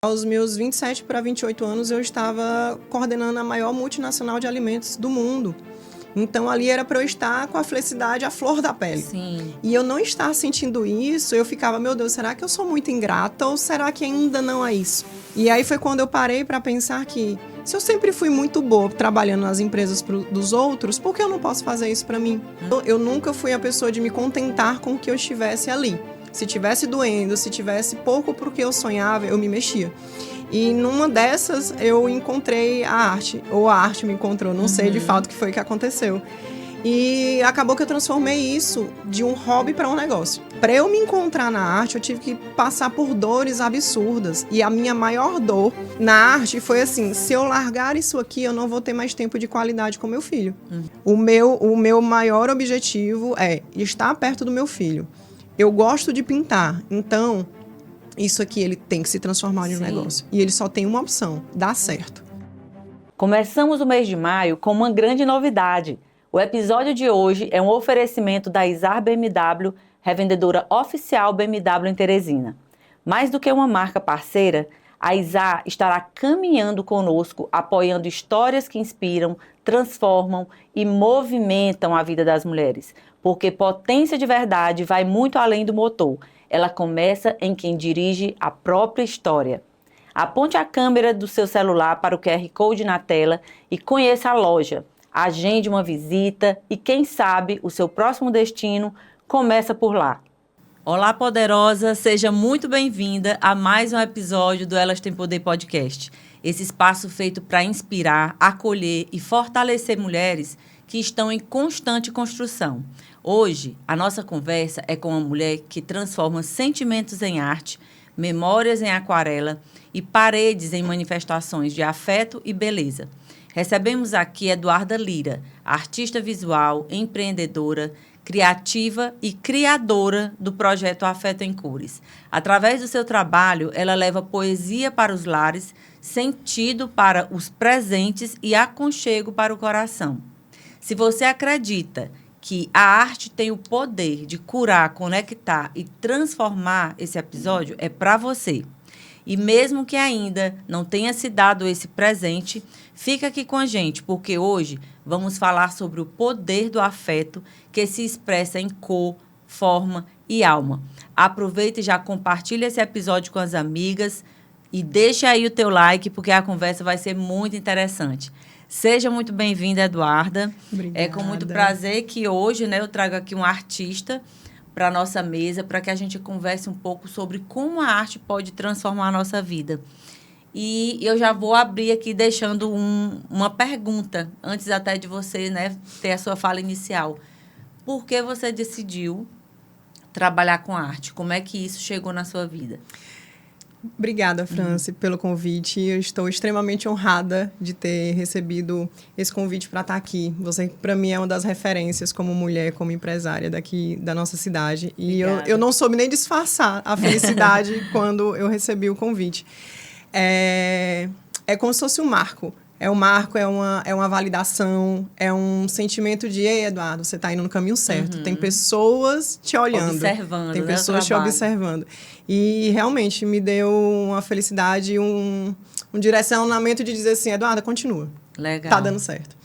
Aos meus 27 para 28 anos, eu estava coordenando a maior multinacional de alimentos do mundo. Então, ali era para eu estar com a felicidade à flor da pele. Sim. E eu não estar sentindo isso, eu ficava, meu Deus, será que eu sou muito ingrata ou será que ainda não é isso? E aí foi quando eu parei para pensar que, se eu sempre fui muito boa trabalhando nas empresas dos outros, por que eu não posso fazer isso para mim? Eu nunca fui a pessoa de me contentar com o que eu estivesse ali. Se tivesse doendo, se tivesse pouco pro que eu sonhava, eu me mexia. E numa dessas, eu encontrei a arte, ou a arte me encontrou, não sei de fato o que foi que aconteceu. E acabou que eu transformei isso de um hobby para um negócio. Para eu me encontrar na arte, eu tive que passar por dores absurdas. E a minha maior dor na arte foi assim, se eu largar isso aqui, eu não vou ter mais tempo de qualidade com meu filho. O meu maior objetivo é estar perto do meu filho. Eu gosto de pintar, então isso aqui ele tem que se transformar em um negócio. E ele só tem uma opção, dar certo. Começamos o mês de maio com uma grande novidade. O episódio de hoje é um oferecimento da Izar BMW, revendedora oficial BMW em Teresina. Mais do que uma marca parceira, a Izar estará caminhando conosco, apoiando histórias que inspiram, transformam e movimentam a vida das mulheres. Porque potência de verdade vai muito além do motor. Ela começa em quem dirige a própria história. Aponte a câmera do seu celular para o QR Code na tela e conheça a loja. Agende uma visita e, quem sabe, o seu próximo destino começa por lá. Olá, poderosa! Seja muito bem-vinda a mais um episódio do Elas Têm Poder Podcast. Esse espaço feito para inspirar, acolher e fortalecer mulheres que estão em constante construção. Hoje, a nossa conversa é com uma mulher que transforma sentimentos em arte, memórias em aquarela e paredes em manifestações de afeto e beleza. Recebemos aqui Eduarda Lira, artista visual, empreendedora, criativa e criadora do projeto Afeto em Cores. Através do seu trabalho, ela leva poesia para os lares, sentido para os presentes e aconchego para o coração. Se você acredita que a arte tem o poder de curar, conectar e transformar, esse episódio é para você. E mesmo que ainda não tenha se dado esse presente, fica aqui com a gente, porque hoje vamos falar sobre o poder do afeto que se expressa em cor, forma e alma. Aproveita e já compartilha esse episódio com as amigas e deixa aí o teu like, porque a conversa vai ser muito interessante. Seja muito bem-vinda, Eduarda. Obrigada. É com muito prazer que hoje, eu trago aqui um artista para a nossa mesa, para que a gente converse um pouco sobre como a arte pode transformar a nossa vida. E eu já vou abrir aqui deixando uma pergunta, antes até de você ter a sua fala inicial. Por que você decidiu trabalhar com arte? Como é que isso chegou na sua vida? Obrigada, Franci, pelo convite. Eu estou extremamente honrada de ter recebido esse convite para estar aqui. Você, para mim, é uma das referências como mulher, como empresária daqui da nossa cidade. E eu não soube nem disfarçar a felicidade quando eu recebi o convite. É como se fosse um marco. É um marco, é uma validação, é um sentimento de, ei, Eduardo, você está indo no caminho certo. Tem pessoas te olhando. Observando, tem pessoas te observando. E realmente me deu uma felicidade, um direcionamento de dizer assim, Eduardo, continua. Legal. Tá dando certo.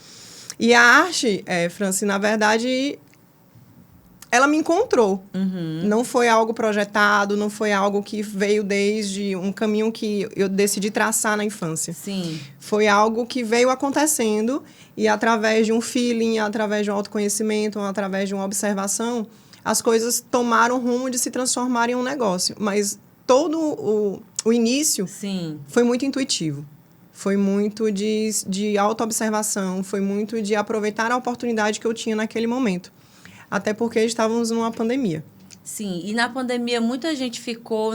E a arte, Franci, na verdade, ela me encontrou. Não foi algo projetado, não foi algo que veio desde um caminho que eu decidi traçar na infância. Sim. Foi algo que veio acontecendo e através de um feeling, através de um autoconhecimento, através de uma observação, as coisas tomaram o rumo de se transformar em um negócio. Mas todo o início foi muito intuitivo. Foi muito de autoobservação, foi muito de aproveitar a oportunidade que eu tinha naquele momento. Até porque estávamos numa pandemia. Sim, e na pandemia muita gente ficou,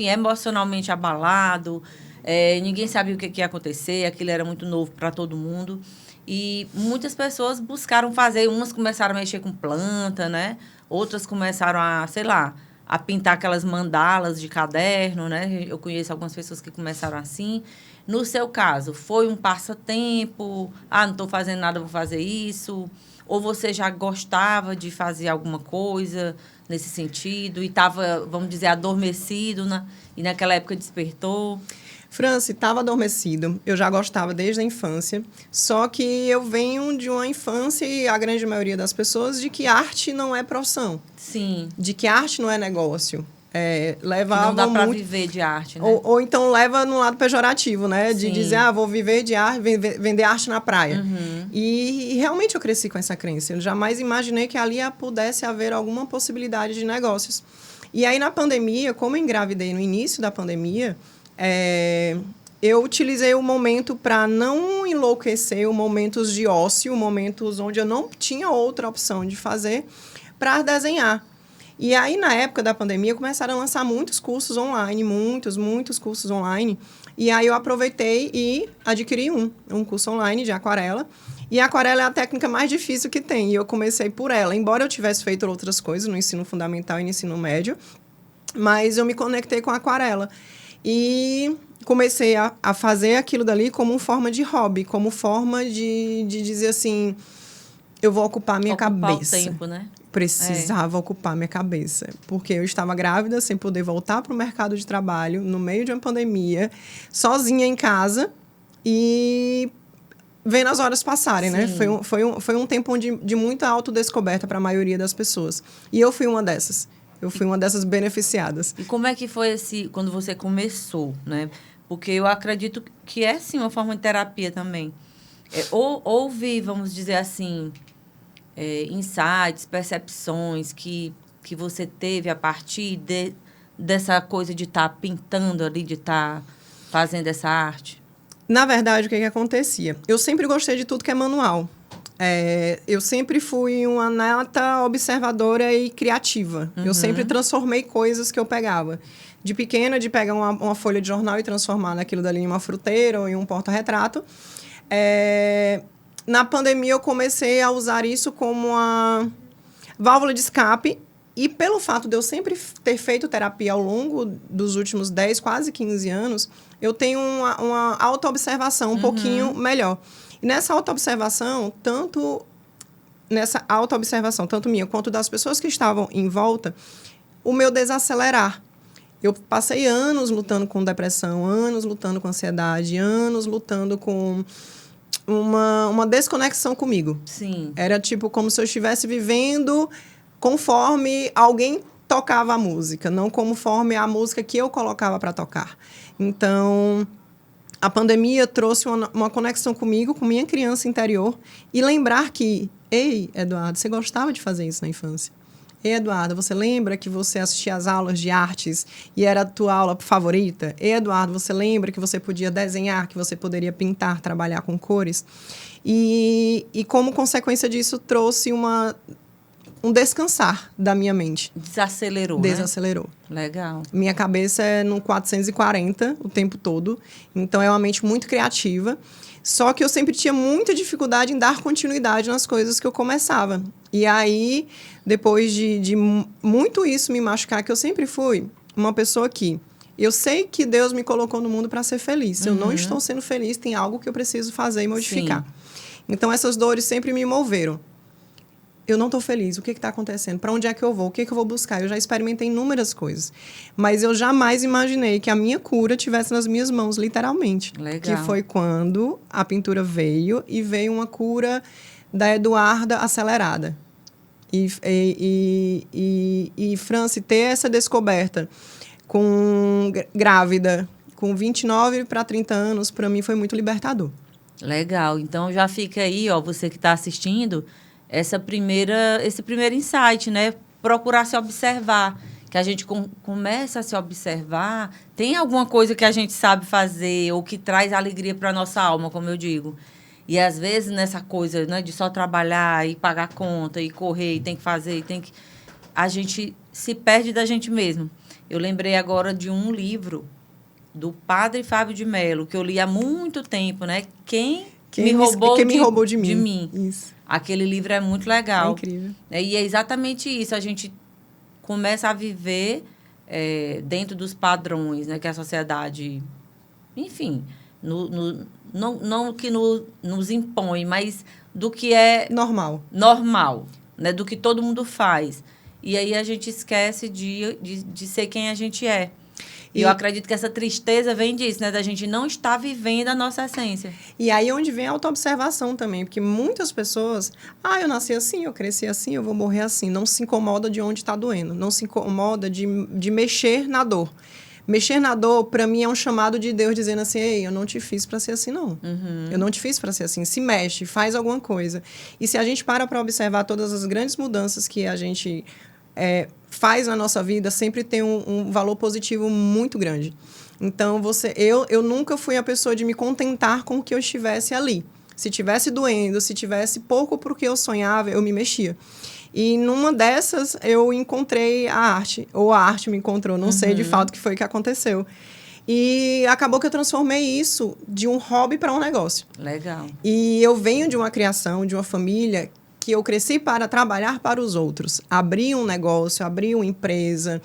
emocionalmente abalado, ninguém sabia o que ia acontecer, aquilo era muito novo para todo mundo. E muitas pessoas buscaram fazer, umas começaram a mexer com planta, outras começaram a pintar aquelas mandalas de caderno, Eu conheço algumas pessoas que começaram assim. No seu caso, foi um passatempo? Não estou fazendo nada, vou fazer isso? Ou você já gostava de fazer alguma coisa nesse sentido e estava, vamos dizer, adormecido e naquela época despertou? Franci, estava adormecido. Eu já gostava desde a infância. Só que eu venho de uma infância, e a grande maioria das pessoas, de que arte não é profissão. Sim. De que arte não é negócio. Que não dá para viver de arte, né? Ou então leva no lado pejorativo, né? De Sim. dizer, vou viver de arte, vender arte na praia. Uhum. E realmente eu cresci com essa crença. Eu jamais imaginei que ali pudesse haver alguma possibilidade de negócios. E aí, na pandemia, como eu engravidei no início da pandemia, eu utilizei o momento para não enlouquecer, momentos de ócio, momentos onde eu não tinha outra opção de fazer, para desenhar. E aí, na época da pandemia, começaram a lançar muitos cursos online, muitos cursos online. E aí, eu aproveitei e adquiri um curso online de aquarela. E a aquarela é a técnica mais difícil que tem. E eu comecei por ela. Embora eu tivesse feito outras coisas no ensino fundamental e no ensino médio, mas eu me conectei com a aquarela. E comecei a fazer aquilo dali como forma de hobby, como forma de dizer assim, eu vou ocupar minha cabeça. O tempo, né? Precisava ocupar minha cabeça, porque eu estava grávida, sem poder voltar para o mercado de trabalho, no meio de uma pandemia, sozinha em casa e vendo as horas passarem, né? Foi um tempo de muita autodescoberta para a maioria das pessoas. E eu fui uma dessas. Eu fui uma dessas beneficiadas. E como é que foi quando você começou, né? Porque eu acredito que é, sim, uma forma de terapia também. Houve, vamos dizer assim, insights, percepções que você teve a partir dessa coisa de estar pintando ali, de estar fazendo essa arte? Na verdade, o que acontecia? Eu sempre gostei de tudo que é manual. Eu sempre fui uma nata observadora e criativa. Uhum. Eu sempre transformei coisas que eu pegava. De pequena, de pegar uma folha de jornal e transformar naquilo dali em uma fruteira ou em um porta-retrato. Na pandemia, eu comecei a usar isso como uma válvula de escape. E pelo fato de eu sempre ter feito terapia ao longo dos últimos 10, quase 15 anos, eu tenho uma autoobservação um pouquinho melhor. E nessa autoobservação, tanto minha quanto das pessoas que estavam em volta, o meu desacelerar. Eu passei anos lutando com depressão, anos lutando com ansiedade, anos lutando com uma desconexão comigo. Sim. Era tipo como se eu estivesse vivendo conforme alguém tocava a música, não conforme a música que eu colocava para tocar. Então, a pandemia trouxe uma conexão comigo, com minha criança interior, e lembrar que, ei, Eduardo, você gostava de fazer isso na infância? Ei, Eduardo, você lembra que você assistia às aulas de artes e era a tua aula favorita? Ei, Eduardo, você lembra que você podia desenhar, que você poderia pintar, trabalhar com cores? E como consequência disso, trouxe um descansar da minha mente. Desacelerou, Desacelerou. Né? Legal. Minha cabeça é no 440 o tempo todo. Então, é uma mente muito criativa. Só que eu sempre tinha muita dificuldade em dar continuidade nas coisas que eu começava. E aí, depois de muito isso me machucar, que eu sempre fui uma pessoa que eu sei que Deus me colocou no mundo para ser feliz. Se eu não estou sendo feliz, tem algo que eu preciso fazer e modificar. Sim. Então, essas dores sempre me moveram. Eu não estou feliz. O que está acontecendo? Para onde é que eu vou? O que eu vou buscar? Eu já experimentei inúmeras coisas. Mas eu jamais imaginei que a minha cura estivesse nas minhas mãos, literalmente. Legal. Que foi quando a pintura veio e veio uma cura da Eduarda acelerada. E Franci, ter essa descoberta grávida, com 29 para 30 anos, para mim foi muito libertador. Legal. Então, já fica aí, ó, você que está assistindo, esse primeiro insight, né? Procurar se observar. Que a gente começa a se observar, tem alguma coisa que a gente sabe fazer ou que traz alegria para a nossa alma, como eu digo. E, às vezes, nessa coisa, né, de só trabalhar e pagar conta e correr e tem que fazer, a gente se perde da gente mesmo. Eu lembrei agora de um livro do Padre Fábio de Mello, que eu li há muito tempo, né? Quem me roubou de mim. Isso. Aquele livro é muito legal. É incrível. E é exatamente isso. A gente começa a viver dentro dos padrões, né, que a sociedade, enfim, não que nos impõe, mas do que é normal, né, do que todo mundo faz. E aí a gente esquece de ser quem a gente é. E eu acredito que essa tristeza vem disso, né? Da gente não estar vivendo a nossa essência. E aí onde vem a autoobservação também, porque muitas pessoas, eu nasci assim, eu cresci assim, eu vou morrer assim. Não se incomoda de onde está doendo, não se incomoda de mexer na dor. Mexer na dor, para mim, é um chamado de Deus dizendo assim, ei, eu não te fiz para ser assim, não. Eu não te fiz para ser assim. Se mexe, faz alguma coisa. E se a gente para observar todas as grandes mudanças que a gente faz na nossa vida, sempre tem um valor positivo muito grande. Então, eu nunca fui a pessoa de me contentar com o que eu estivesse ali. Se estivesse doendo, se tivesse pouco porque eu sonhava, eu me mexia. E numa dessas, eu encontrei a arte, ou a arte me encontrou, não sei de fato o que foi que aconteceu. E acabou que eu transformei isso de um hobby para um negócio. Legal. E eu venho de uma criação, de uma família que eu cresci para trabalhar para os outros. Abrir um negócio, abrir uma empresa,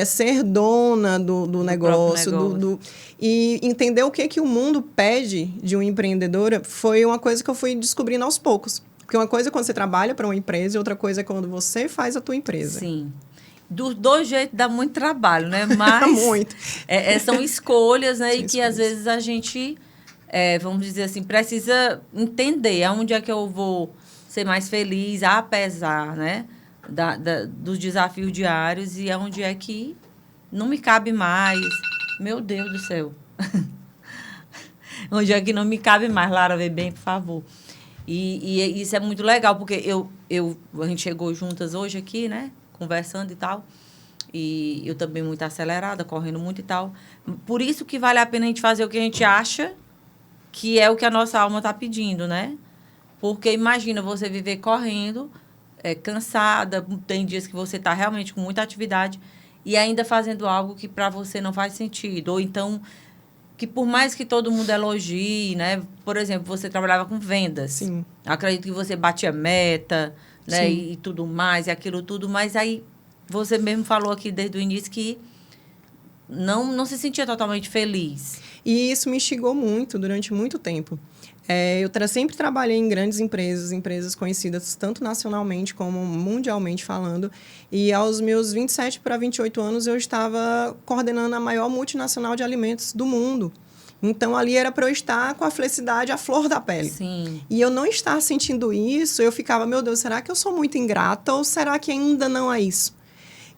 ser dona do negócio. E entender o que o mundo pede de uma empreendedora foi uma coisa que eu fui descobrindo aos poucos. Porque uma coisa é quando você trabalha para uma empresa e outra coisa é quando você faz a tua empresa. Sim. Dos dois jeitos dá muito trabalho, né? Mas muito. São escolhas, né? São e que escolhas. Às vezes a gente, vamos dizer assim, precisa entender aonde é que eu vou ser mais feliz, apesar, né? Dos desafios diários e aonde é que não me cabe mais. Meu Deus do céu. Onde é que não me cabe mais, Lara, vê bem, por favor. E isso é muito legal, porque a gente chegou juntas hoje aqui, né? Conversando e tal. E eu também muito acelerada, correndo muito e tal. Por isso que vale a pena a gente fazer o que a gente acha que é o que a nossa alma está pedindo, né? Porque imagina você viver correndo, cansada, tem dias que você está realmente com muita atividade e ainda fazendo algo que para você não faz sentido. Ou então, que por mais que todo mundo elogie, né? Por exemplo, você trabalhava com vendas. Sim. Acredito que você batia meta, né? Sim. E tudo mais, e aquilo tudo. Mas aí, você mesmo falou aqui desde o início que não se sentia totalmente feliz. E isso me instigou muito durante muito tempo. Eu sempre trabalhei em grandes empresas conhecidas tanto nacionalmente como mundialmente falando. E aos meus 27 para 28 anos, eu estava coordenando a maior multinacional de alimentos do mundo. Então, ali era para eu estar com a felicidade à flor da pele. Sim. E eu não estar sentindo isso, eu ficava, meu Deus, será que eu sou muito ingrata ou será que ainda não é isso?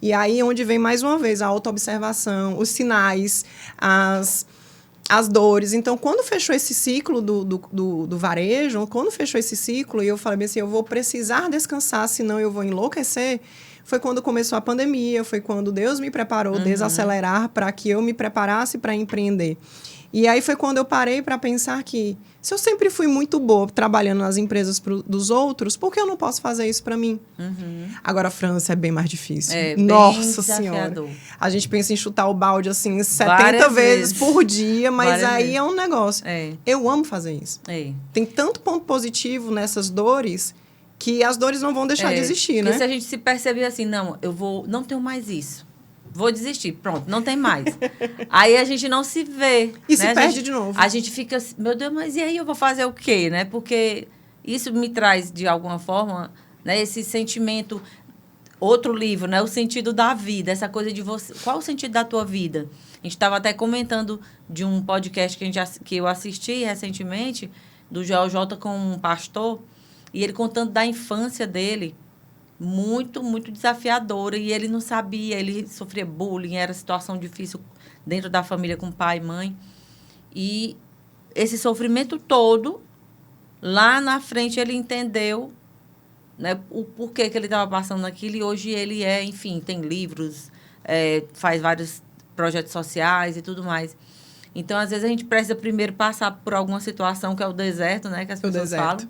E aí, onde vem mais uma vez a autoobservação, os sinais, as dores. Então, quando fechou esse ciclo do varejo, quando fechou esse ciclo e eu falei assim, eu vou precisar descansar, senão eu vou enlouquecer, foi quando começou a pandemia, foi quando Deus me preparou, desacelerar para que eu me preparasse para empreender. E aí foi quando eu parei para pensar que se eu sempre fui muito boa trabalhando nas empresas dos outros, por que eu não posso fazer isso para mim? Agora, a França é bem mais difícil. Nossa Senhora. A gente pensa em chutar o balde assim 70 vezes por dia, mas aí é um negócio. Eu amo fazer isso. Tem tanto ponto positivo nessas dores que as dores não vão deixar de existir, né? Porque se a gente se perceber assim, não tenho mais isso. Vou desistir, pronto, não tem mais. Aí a gente não se vê. E se perde de novo. A gente fica, meu Deus, mas e aí eu vou fazer o quê, né? Porque isso me traz, de alguma forma, né, esse sentimento. Outro livro, né? O sentido da vida, essa coisa de você. Qual o sentido da tua vida? A gente estava até comentando de um podcast que eu assisti recentemente, do Joel J com um pastor, e ele contando da infância dele. Muito, muito desafiadora. E ele não sabia, ele sofria bullying, era situação difícil dentro da família com pai e mãe. E esse sofrimento todo, lá na frente ele entendeu, né, o porquê que ele estava passando naquilo. E hoje ele enfim, tem livros, faz vários projetos sociais e tudo mais. Então, às vezes, a gente precisa primeiro passar por alguma situação que é o deserto, né, que as pessoas falam.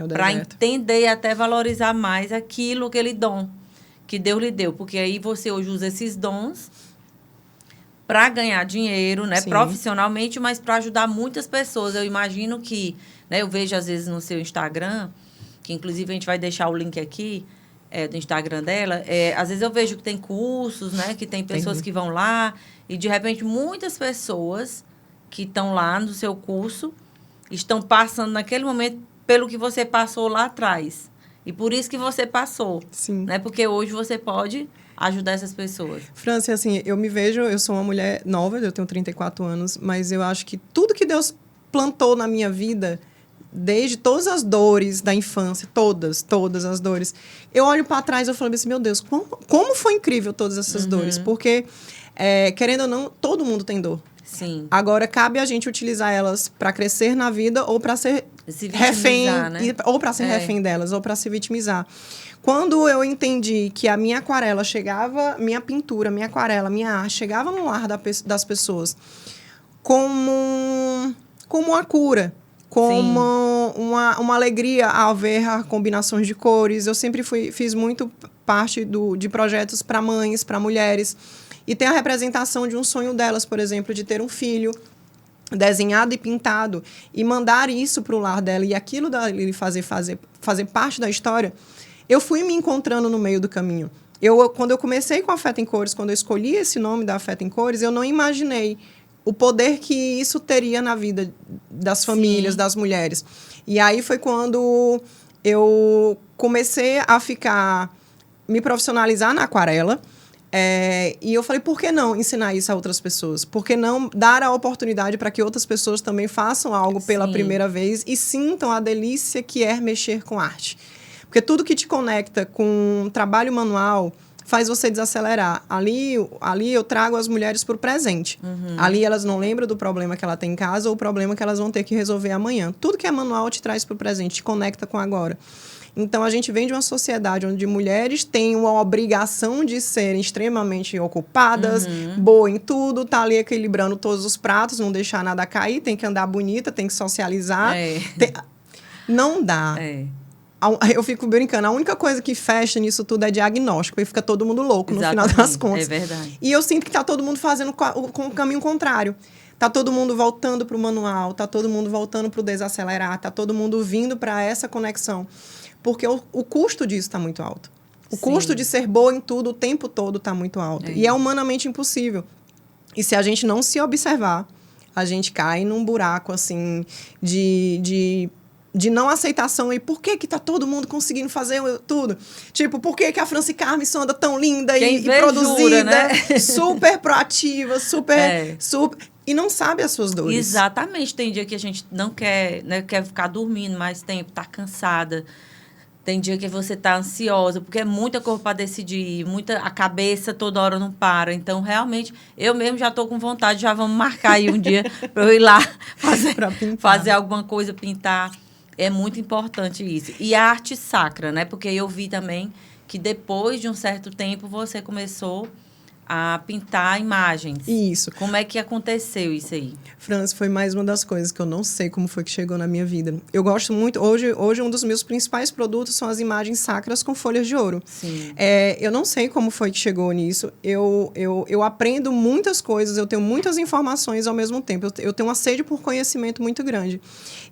Para entender e até valorizar mais aquele dom que Deus lhe deu. Porque aí você hoje usa esses dons para ganhar dinheiro, né, profissionalmente, mas para ajudar muitas pessoas. Eu imagino que, né, eu vejo às vezes no seu Instagram, que inclusive a gente vai deixar o link aqui do Instagram dela, às vezes eu vejo que tem cursos, né, que tem pessoas que vão lá e, de repente, muitas pessoas que estão lá no seu curso estão passando naquele momento pelo que você passou lá atrás. E por isso que você passou. Sim. Né? Porque hoje você pode ajudar essas pessoas? Franci, assim, eu me vejo, eu sou uma mulher nova, eu tenho 34 anos, mas eu acho que tudo que Deus plantou na minha vida, desde todas as dores da infância, todas as dores, eu olho para trás e eu falo assim, meu Deus, como foi incrível todas essas dores, porque, querendo ou não, todo mundo tem dor. Sim. Agora, cabe a gente utilizar elas para crescer na vida ou para ser refém, né? Ou para ser refém delas, ou para se vitimizar. Quando eu entendi que a minha aquarela chegava, minha pintura, minha aquarela, minha arte, chegava no lar das pessoas como uma cura, como uma alegria ao ver as combinações de cores. Eu sempre fiz muito parte de projetos para mães, para mulheres. E tem a representação de um sonho delas, por exemplo, de ter um filho desenhado e pintado e mandar isso para o lar dela e aquilo dele fazer parte da história. Eu fui me encontrando no meio do caminho. Quando eu comecei com Afeto em Cores, quando eu escolhi esse nome da Afeto em Cores, eu não imaginei o poder que isso teria na vida das famílias, das mulheres. E aí foi quando eu comecei a me profissionalizar na aquarela. E eu falei, por que não ensinar isso a outras pessoas? Por que não dar a oportunidade para que outras pessoas também façam algo pela primeira vez e sintam a delícia que é mexer com arte? Porque tudo que te conecta com trabalho manual faz você desacelerar. Ali eu trago as mulheres para o presente. Ali elas não lembram do problema que ela tem em casa ou o problema que elas vão ter que resolver amanhã. Tudo que é manual te traz para o presente, te conecta com agora. Então, a gente vem de uma sociedade onde mulheres têm uma obrigação de serem extremamente ocupadas, boa em tudo, tá ali equilibrando todos os pratos, não deixar nada cair, tem que andar bonita, tem que socializar. Não dá. Eu fico brincando, a única coisa que fecha nisso tudo é diagnóstico, e fica todo mundo louco no final das contas. É verdade. E eu sinto que tá todo mundo fazendo com o caminho contrário. Tá todo mundo voltando para o manual, tá todo mundo voltando para o desacelerar, tá todo mundo vindo para essa conexão. Porque o custo disso está muito alto. O custo de ser boa em tudo o tempo todo está muito alto. E é humanamente impossível. E se a gente não se observar, a gente cai num buraco, assim, de não aceitação. E por que está todo mundo conseguindo fazer tudo? Tipo, por que a Franci Carmison anda tão linda e produzida, né? Super proativa, super... E não sabe as suas dores. Exatamente. Tem dia que a gente não quer, né, quer ficar dormindo mais tempo, tá cansada. Tem dia que você tá ansiosa, porque é muita coisa para decidir, a cabeça toda hora não para. Então, realmente, eu mesmo já tô com vontade, já vamos marcar aí um dia para eu ir lá fazer alguma coisa, pintar. É muito importante isso. E a arte sacra, né? Porque eu vi também que depois de um certo tempo você começou a pintar imagens. Isso. Como é que aconteceu isso aí? Franci, foi mais uma das coisas que eu não sei como foi que chegou na minha vida. Eu gosto muito... Hoje um dos meus principais produtos são as imagens sacras com folhas de ouro. Sim. Eu não sei como foi que chegou nisso. Eu aprendo muitas coisas, eu tenho muitas informações ao mesmo tempo. Eu tenho uma sede por conhecimento muito grande.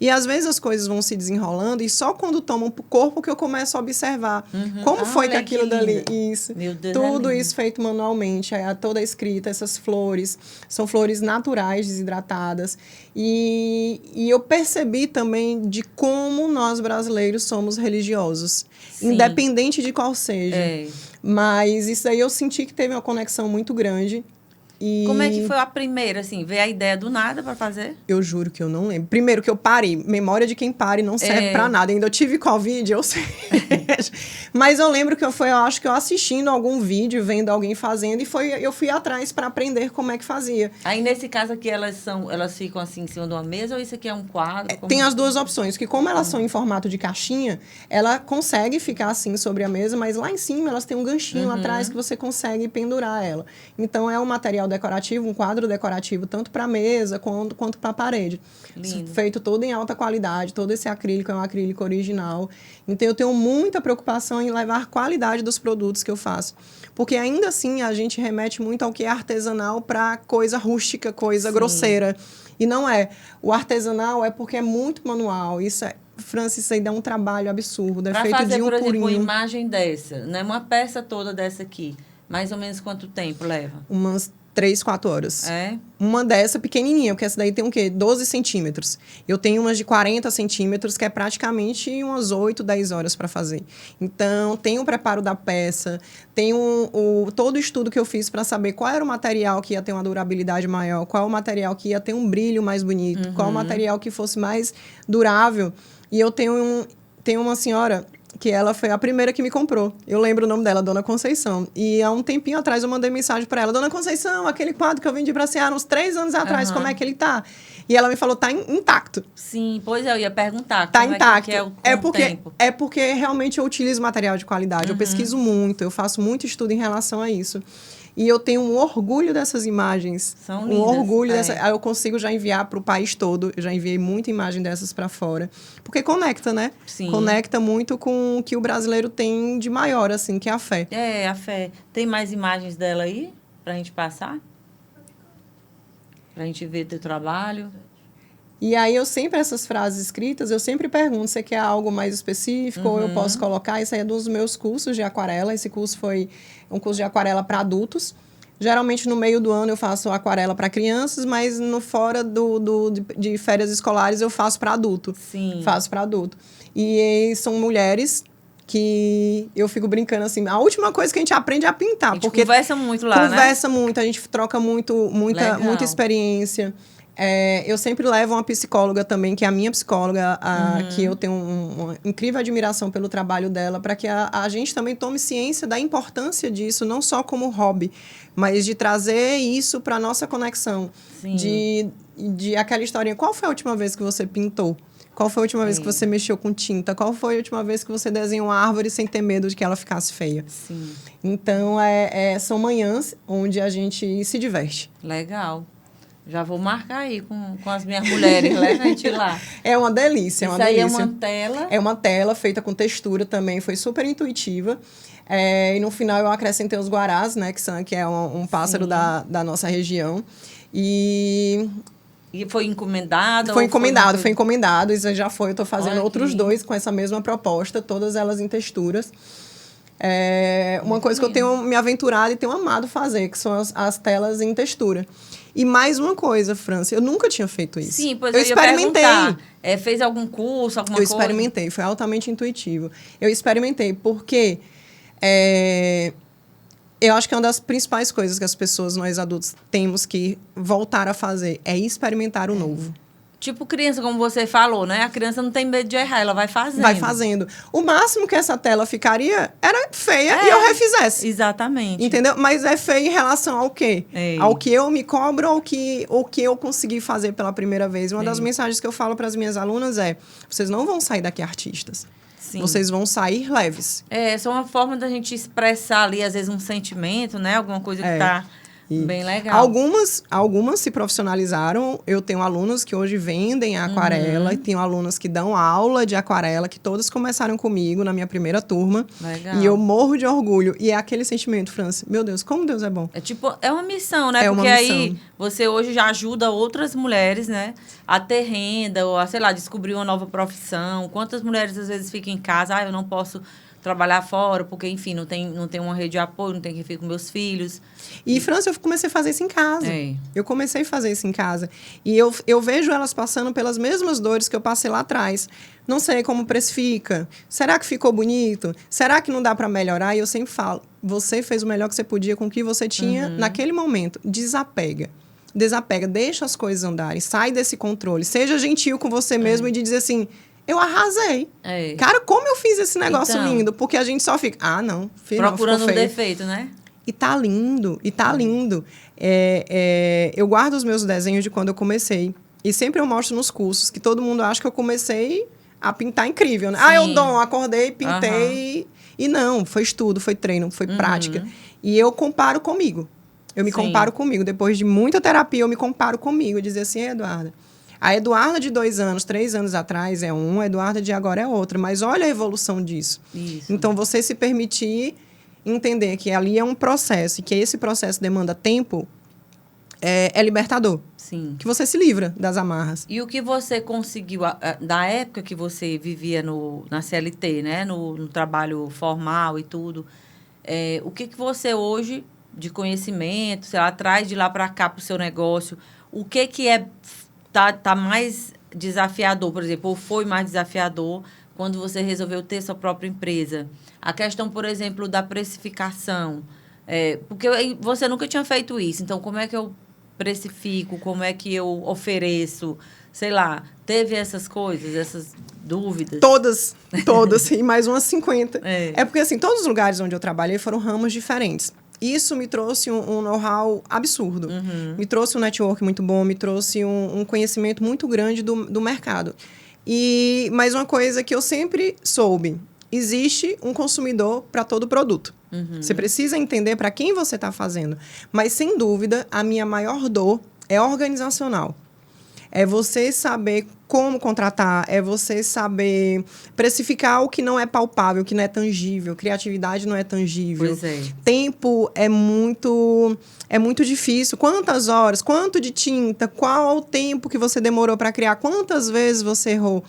E, às vezes, as coisas vão se desenrolando e só quando tomam pro corpo que eu começo a observar. Como foi que aquilo dali... Isso. Meu Deus, tudo isso feito manualmente. Toda a escrita, essas flores, são flores naturais, desidratadas. E eu percebi também de como nós brasileiros somos religiosos, independente de qual seja. Mas isso aí eu senti que teve uma conexão muito grande. E como é que foi a primeira, assim? Veio a ideia do nada para fazer? Eu juro que eu não lembro. Primeiro que eu parei. Memória de quem pare não serve pra nada. Ainda eu tive Covid, eu sei. Mas eu lembro que eu acho que eu assistindo algum vídeo, vendo alguém fazendo, eu fui atrás para aprender como é que fazia. Aí, nesse caso aqui, elas ficam assim em cima de uma mesa ou isso aqui é um quadro? Tem as duas opções, que como elas são em formato de caixinha, ela consegue ficar assim sobre a mesa, mas lá em cima elas têm um ganchinho atrás que você consegue pendurar ela. Então, é um material decorativo, um quadro decorativo, tanto para a mesa quanto para a parede. Lindo. Feito todo em alta qualidade, todo esse acrílico é um acrílico original. Então, eu tenho muita preocupação em levar qualidade dos produtos que eu faço. Porque ainda assim, a gente remete muito ao que é artesanal para coisa rústica, coisa grosseira. E não é. O artesanal é porque é muito manual. Franci, isso aí dá um trabalho absurdo. É feito de um purinho. Para fazer, por exemplo, uma imagem dessa, né? Uma peça toda dessa aqui. Mais ou menos quanto tempo leva? Umas 3, 4 horas. É? Uma dessa pequenininha, porque essa daí tem o quê? 12 centímetros. Eu tenho umas de 40 centímetros, que é praticamente umas 8, 10 horas para fazer. Então, tem o preparo da peça, tem todo o estudo que eu fiz para saber qual era o material que ia ter uma durabilidade maior, qual o material que ia ter um brilho mais bonito, qual o material que fosse mais durável. E eu tenho uma senhora que ela foi a primeira que me comprou. Eu lembro o nome dela, Dona Conceição. E há um tempinho atrás eu mandei mensagem para ela. Dona Conceição, aquele quadro que eu vendi para a senhora uns 3 anos atrás, como é que ele tá? E ela me falou, tá intacto. Sim, pois eu ia perguntar. Tá como intacto. É o tempo. É porque realmente eu utilizo material de qualidade. Eu pesquiso muito, eu faço muito estudo em relação a isso. E eu tenho um orgulho dessas imagens. São lindas. Um orgulho dessa. Eu consigo já enviar para o país todo. Eu já enviei muita imagem dessas para fora. Porque conecta, né? Sim. Conecta muito com o que o brasileiro tem de maior, assim, que é a fé. É, a fé. Tem mais imagens dela aí pra gente passar? Pra gente ver teu trabalho? E aí, essas frases escritas, eu sempre pergunto se quer algo mais específico ou eu posso colocar. Isso aí é dos meus cursos de aquarela. Esse curso foi um curso de aquarela para adultos. Geralmente, no meio do ano, eu faço aquarela para crianças, mas fora de férias escolares, eu faço para adulto. Sim. Faço para adulto. E são mulheres que eu fico brincando assim, a última coisa que a gente aprende é a pintar. A gente conversa muito lá, né? Conversa muito, a gente troca muita experiência. Eu sempre levo uma psicóloga também, que é a minha psicóloga, que eu tenho uma incrível admiração pelo trabalho dela, para que a gente também tome ciência da importância disso, não só como hobby, mas de trazer isso para a nossa conexão. Sim. De aquela historinha, qual foi a última vez que você pintou? Qual foi a última vez que você mexeu com tinta? Qual foi a última vez que você desenhou uma árvore sem ter medo de que ela ficasse feia? Sim. Então, são manhãs onde a gente se diverte. Legal. Já vou marcar aí com as minhas mulheres, leva a gente lá. É uma delícia, Isso aí é uma tela? É uma tela feita com textura também, foi super intuitiva. E no final eu acrescentei os guarás, né, que é um pássaro da nossa região. E foi encomendado? Foi encomendado. Isso já foi, eu estou fazendo outros 2 com essa mesma proposta, todas elas em texturas. Uma coisa que eu tenho me aventurado e tenho amado fazer, que são as telas em textura. E mais uma coisa, França, eu nunca tinha feito isso. Sim, pois eu experimentei. Fez algum curso, alguma coisa? Eu experimentei, foi altamente intuitivo. Eu experimentei porque eu acho que uma das principais coisas que as pessoas, nós adultos, temos que voltar a fazer é experimentar o novo. Tipo criança, como você falou, né? A criança não tem medo de errar, ela vai fazendo. Vai fazendo. O máximo que essa tela ficaria era feia e eu refizesse. Exatamente. Entendeu? Mas é feio em relação ao quê? Ao que eu me cobro ou o que eu consegui fazer pela primeira vez. Uma das mensagens que eu falo para as minhas alunas é: vocês não vão sair daqui artistas. Sim. Vocês vão sair leves. Essa é uma forma da gente expressar ali, às vezes, um sentimento, né? Alguma coisa que tá... bem legal. Algumas se profissionalizaram. Eu tenho alunos que hoje vendem a aquarela. E tenho alunos que dão aula de aquarela, que todos começaram comigo na minha primeira turma. Legal. E eu morro de orgulho. E é aquele sentimento, França, meu Deus, como Deus é bom. É uma missão, né? Porque aí você hoje já ajuda outras mulheres, né? A ter renda, ou a, sei lá, descobrir uma nova profissão. Quantas mulheres às vezes ficam em casa, eu não posso trabalhar fora, porque, enfim, não tem uma rede de apoio, não tem quem fique com meus filhos. E, França, eu comecei a fazer isso em casa. Eu comecei a fazer isso em casa. E eu vejo elas passando pelas mesmas dores que eu passei lá atrás. Não sei como precifica. Será que ficou bonito? Será que não dá para melhorar? E eu sempre falo, você fez o melhor que você podia com o que você tinha naquele momento. Desapega, deixa as coisas andarem, sai desse controle. Seja gentil com você mesmo e de dizer assim... Eu arrasei. Cara, como eu fiz esse negócio lindo? Porque a gente só fica... não, filho, procurando não, ficou feio. Um defeito, né? E tá lindo, lindo. Eu guardo os meus desenhos de quando eu comecei. E sempre eu mostro nos cursos que todo mundo acha que eu comecei a pintar incrível, né? Eu acordei, pintei. E não, foi estudo, foi treino, foi prática. E eu comparo comigo. Eu me comparo comigo. Depois de muita terapia, eu me comparo comigo. Eu dizia assim, Eduarda... A Eduarda de 2 anos, 3 anos atrás é a Eduarda de agora é outra. Mas olha a evolução disso. Isso. Então, você se permitir entender que ali é um processo e que esse processo demanda tempo, é libertador. Sim. Que você se livra das amarras. E o que você conseguiu, da época que você vivia na CLT, né? No trabalho formal e tudo, o que você hoje de conhecimento, sei lá, traz de lá para cá para o seu negócio. O que tá mais desafiador, por exemplo, ou foi mais desafiador quando você resolveu ter sua própria empresa? A questão, por exemplo, da precificação. Porque você nunca tinha feito isso. Então, como é que eu precifico? Como é que eu ofereço? Sei lá, teve essas coisas, essas dúvidas? Todas, e mais umas 50. É porque, assim, todos os lugares onde eu trabalhei foram ramos diferentes. Isso me trouxe um know-how absurdo. Uhum. Me trouxe um network muito bom, me trouxe um conhecimento muito grande do mercado. Mas uma coisa que eu sempre soube, existe um consumidor para todo produto. Uhum. Você precisa entender para quem você está fazendo. Mas, sem dúvida, a minha maior dor é organizacional. É você saber como contratar, é você saber precificar o que não é palpável, o que não é tangível. Criatividade não é tangível. Pois é. Tempo é muito difícil. Quantas horas, quanto de tinta, qual o tempo que você demorou para criar, quantas vezes você errou.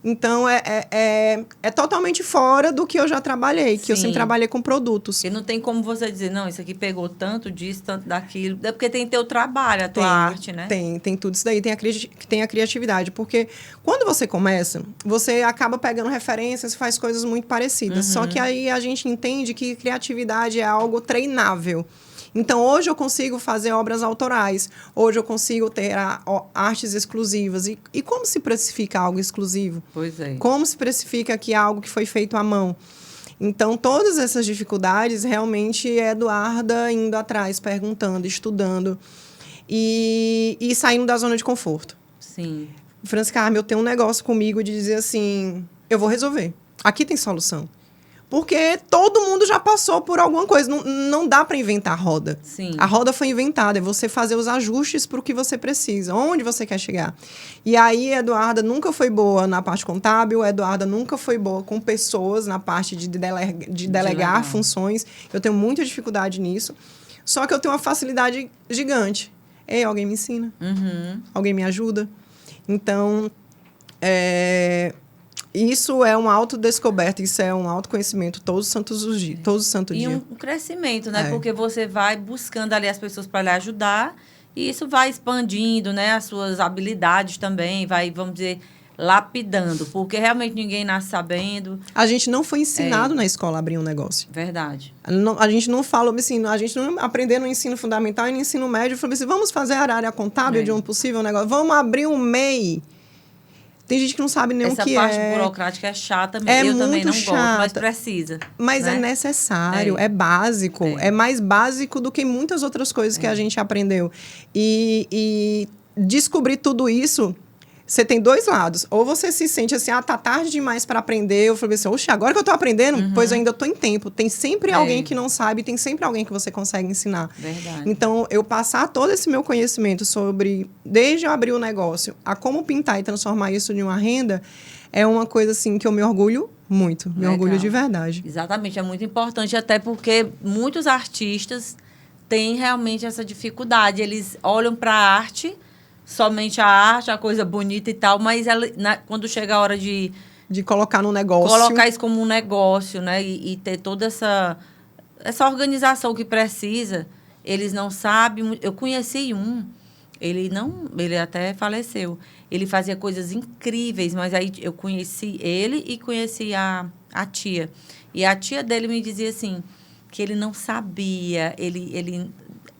Então, é totalmente fora do que eu já trabalhei, que eu sempre trabalhei com produtos. E não tem como você dizer, não, isso aqui pegou tanto disso, tanto daquilo. É porque tem teu trabalho, a tua arte, né? Tem tudo isso daí. Tem a criatividade. Porque quando você começa, você acaba pegando referências e faz coisas muito parecidas. Uhum. Só que aí a gente entende que criatividade é algo treinável. Então, hoje eu consigo fazer obras autorais. Hoje eu consigo ter artes exclusivas. E como se precifica algo exclusivo? Pois é. Como se precifica que algo que foi feito à mão? Então, todas essas dificuldades, realmente, é Eduarda indo atrás, perguntando, estudando e saindo da zona de conforto. Sim. Francis Carmen, eu tenho um negócio comigo de dizer assim, eu vou resolver. Aqui tem solução. Porque todo mundo já passou por alguma coisa. Não dá para inventar a roda. Sim. A roda foi inventada. É você fazer os ajustes para o que você precisa. Onde você quer chegar. E aí, a Eduarda nunca foi boa na parte contábil. A Eduarda nunca foi boa com pessoas na parte de delegar funções. Eu tenho muita dificuldade nisso. Só que eu tenho uma facilidade gigante. Ei, alguém me ensina. Uhum. Alguém me ajuda. Então, isso é uma autodescoberta, isso é um autoconhecimento todos os santos dias. E um crescimento, né? Porque você vai buscando ali as pessoas para lhe ajudar e isso vai expandindo, né? As suas habilidades também, vai, vamos dizer, lapidando. Porque realmente ninguém nasce sabendo. A gente não foi ensinado na escola a abrir um negócio. Verdade. A gente não falou, a gente não aprendeu no ensino fundamental e no ensino médio. Falou assim, vamos fazer a área contábil de um possível negócio. Vamos abrir um MEI. Tem gente que não sabe nem o que é. Essa parte burocrática é chata mesmo. Eu também não gosto, mas precisa. Mas é necessário, é básico. É mais básico do que muitas outras coisas que a gente aprendeu. E descobrir tudo isso, você tem dois lados. Ou você se sente assim, tá tarde demais para aprender. Eu falei assim, oxe, agora que eu tô aprendendo, pois eu ainda tô em tempo. Tem sempre alguém que não sabe, tem sempre alguém que você consegue ensinar. Verdade. Então, eu passar todo esse meu conhecimento sobre, desde eu abrir o negócio, a como pintar e transformar isso em uma renda, é uma coisa assim que eu me orgulho muito. Me orgulho de verdade. Exatamente, é muito importante, até porque muitos artistas têm realmente essa dificuldade. Eles olham para a arte, somente a arte, a coisa bonita e tal, mas quando chega a hora de colocar no negócio. Colocar isso como um negócio, né? E ter toda essa organização que precisa, eles não sabem. Eu conheci ele até faleceu. Ele fazia coisas incríveis, mas aí eu conheci ele e conheci a tia. E a tia dele me dizia assim, que ele não sabia, ele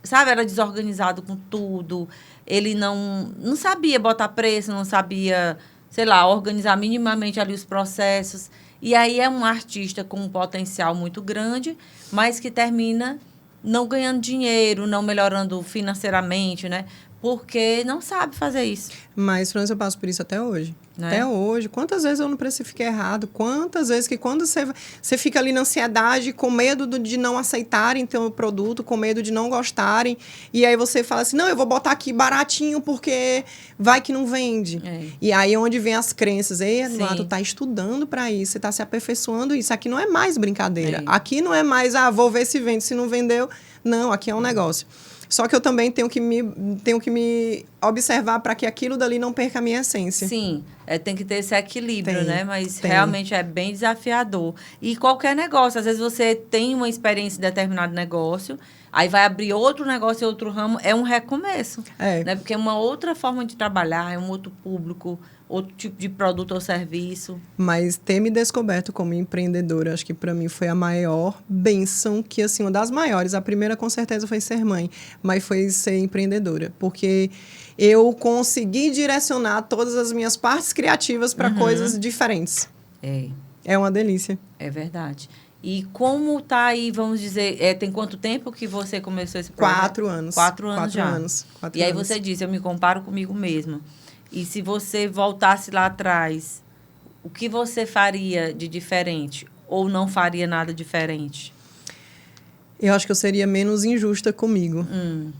sabe, era desorganizado com tudo. Ele não sabia botar preço, não sabia, sei lá, organizar minimamente ali os processos. E aí é um artista com um potencial muito grande, mas que termina não ganhando dinheiro, não melhorando financeiramente, né? Porque não sabe fazer isso. Mas, França, eu passo por isso até hoje. Até hoje. Quantas vezes eu não precifiquei errado? Quantas vezes que quando você fica ali na ansiedade, com medo de não aceitarem teu produto, com medo de não gostarem, e aí você fala assim, não, eu vou botar aqui baratinho porque vai que não vende. E aí é onde vem as crenças. Ei, Eduardo, tu tá estudando para isso, você tá se aperfeiçoando isso. Aqui não é mais brincadeira. Aqui não é mais, vou ver se vende, se não vendeu. Não, aqui é um negócio. Só que eu também tenho que me observar para que aquilo dali não perca a minha essência. Sim. Tem que ter esse equilíbrio, Tem, né? Mas tem. realmente é bem desafiador. E qualquer negócio, às vezes você tem uma experiência em determinado negócio, aí vai abrir outro negócio em outro ramo, é um recomeço. Né? Porque é uma outra forma de trabalhar, é um outro público, outro tipo de produto ou serviço. Mas ter me descoberto como empreendedora, acho que para mim foi a maior bênção, que assim, uma das maiores. A primeira com certeza foi ser mãe, mas foi ser empreendedora, porque eu consegui direcionar todas as minhas partes criativas para coisas diferentes. É uma delícia. É verdade. E como tá aí, vamos dizer, tem quanto tempo que você começou esse projeto? 4 anos. 4 anos já. 4 anos. E aí você disse, eu me comparo comigo mesma. E se você voltasse lá atrás, o que você faria de diferente? Ou não faria nada diferente? Eu acho que eu seria menos injusta comigo.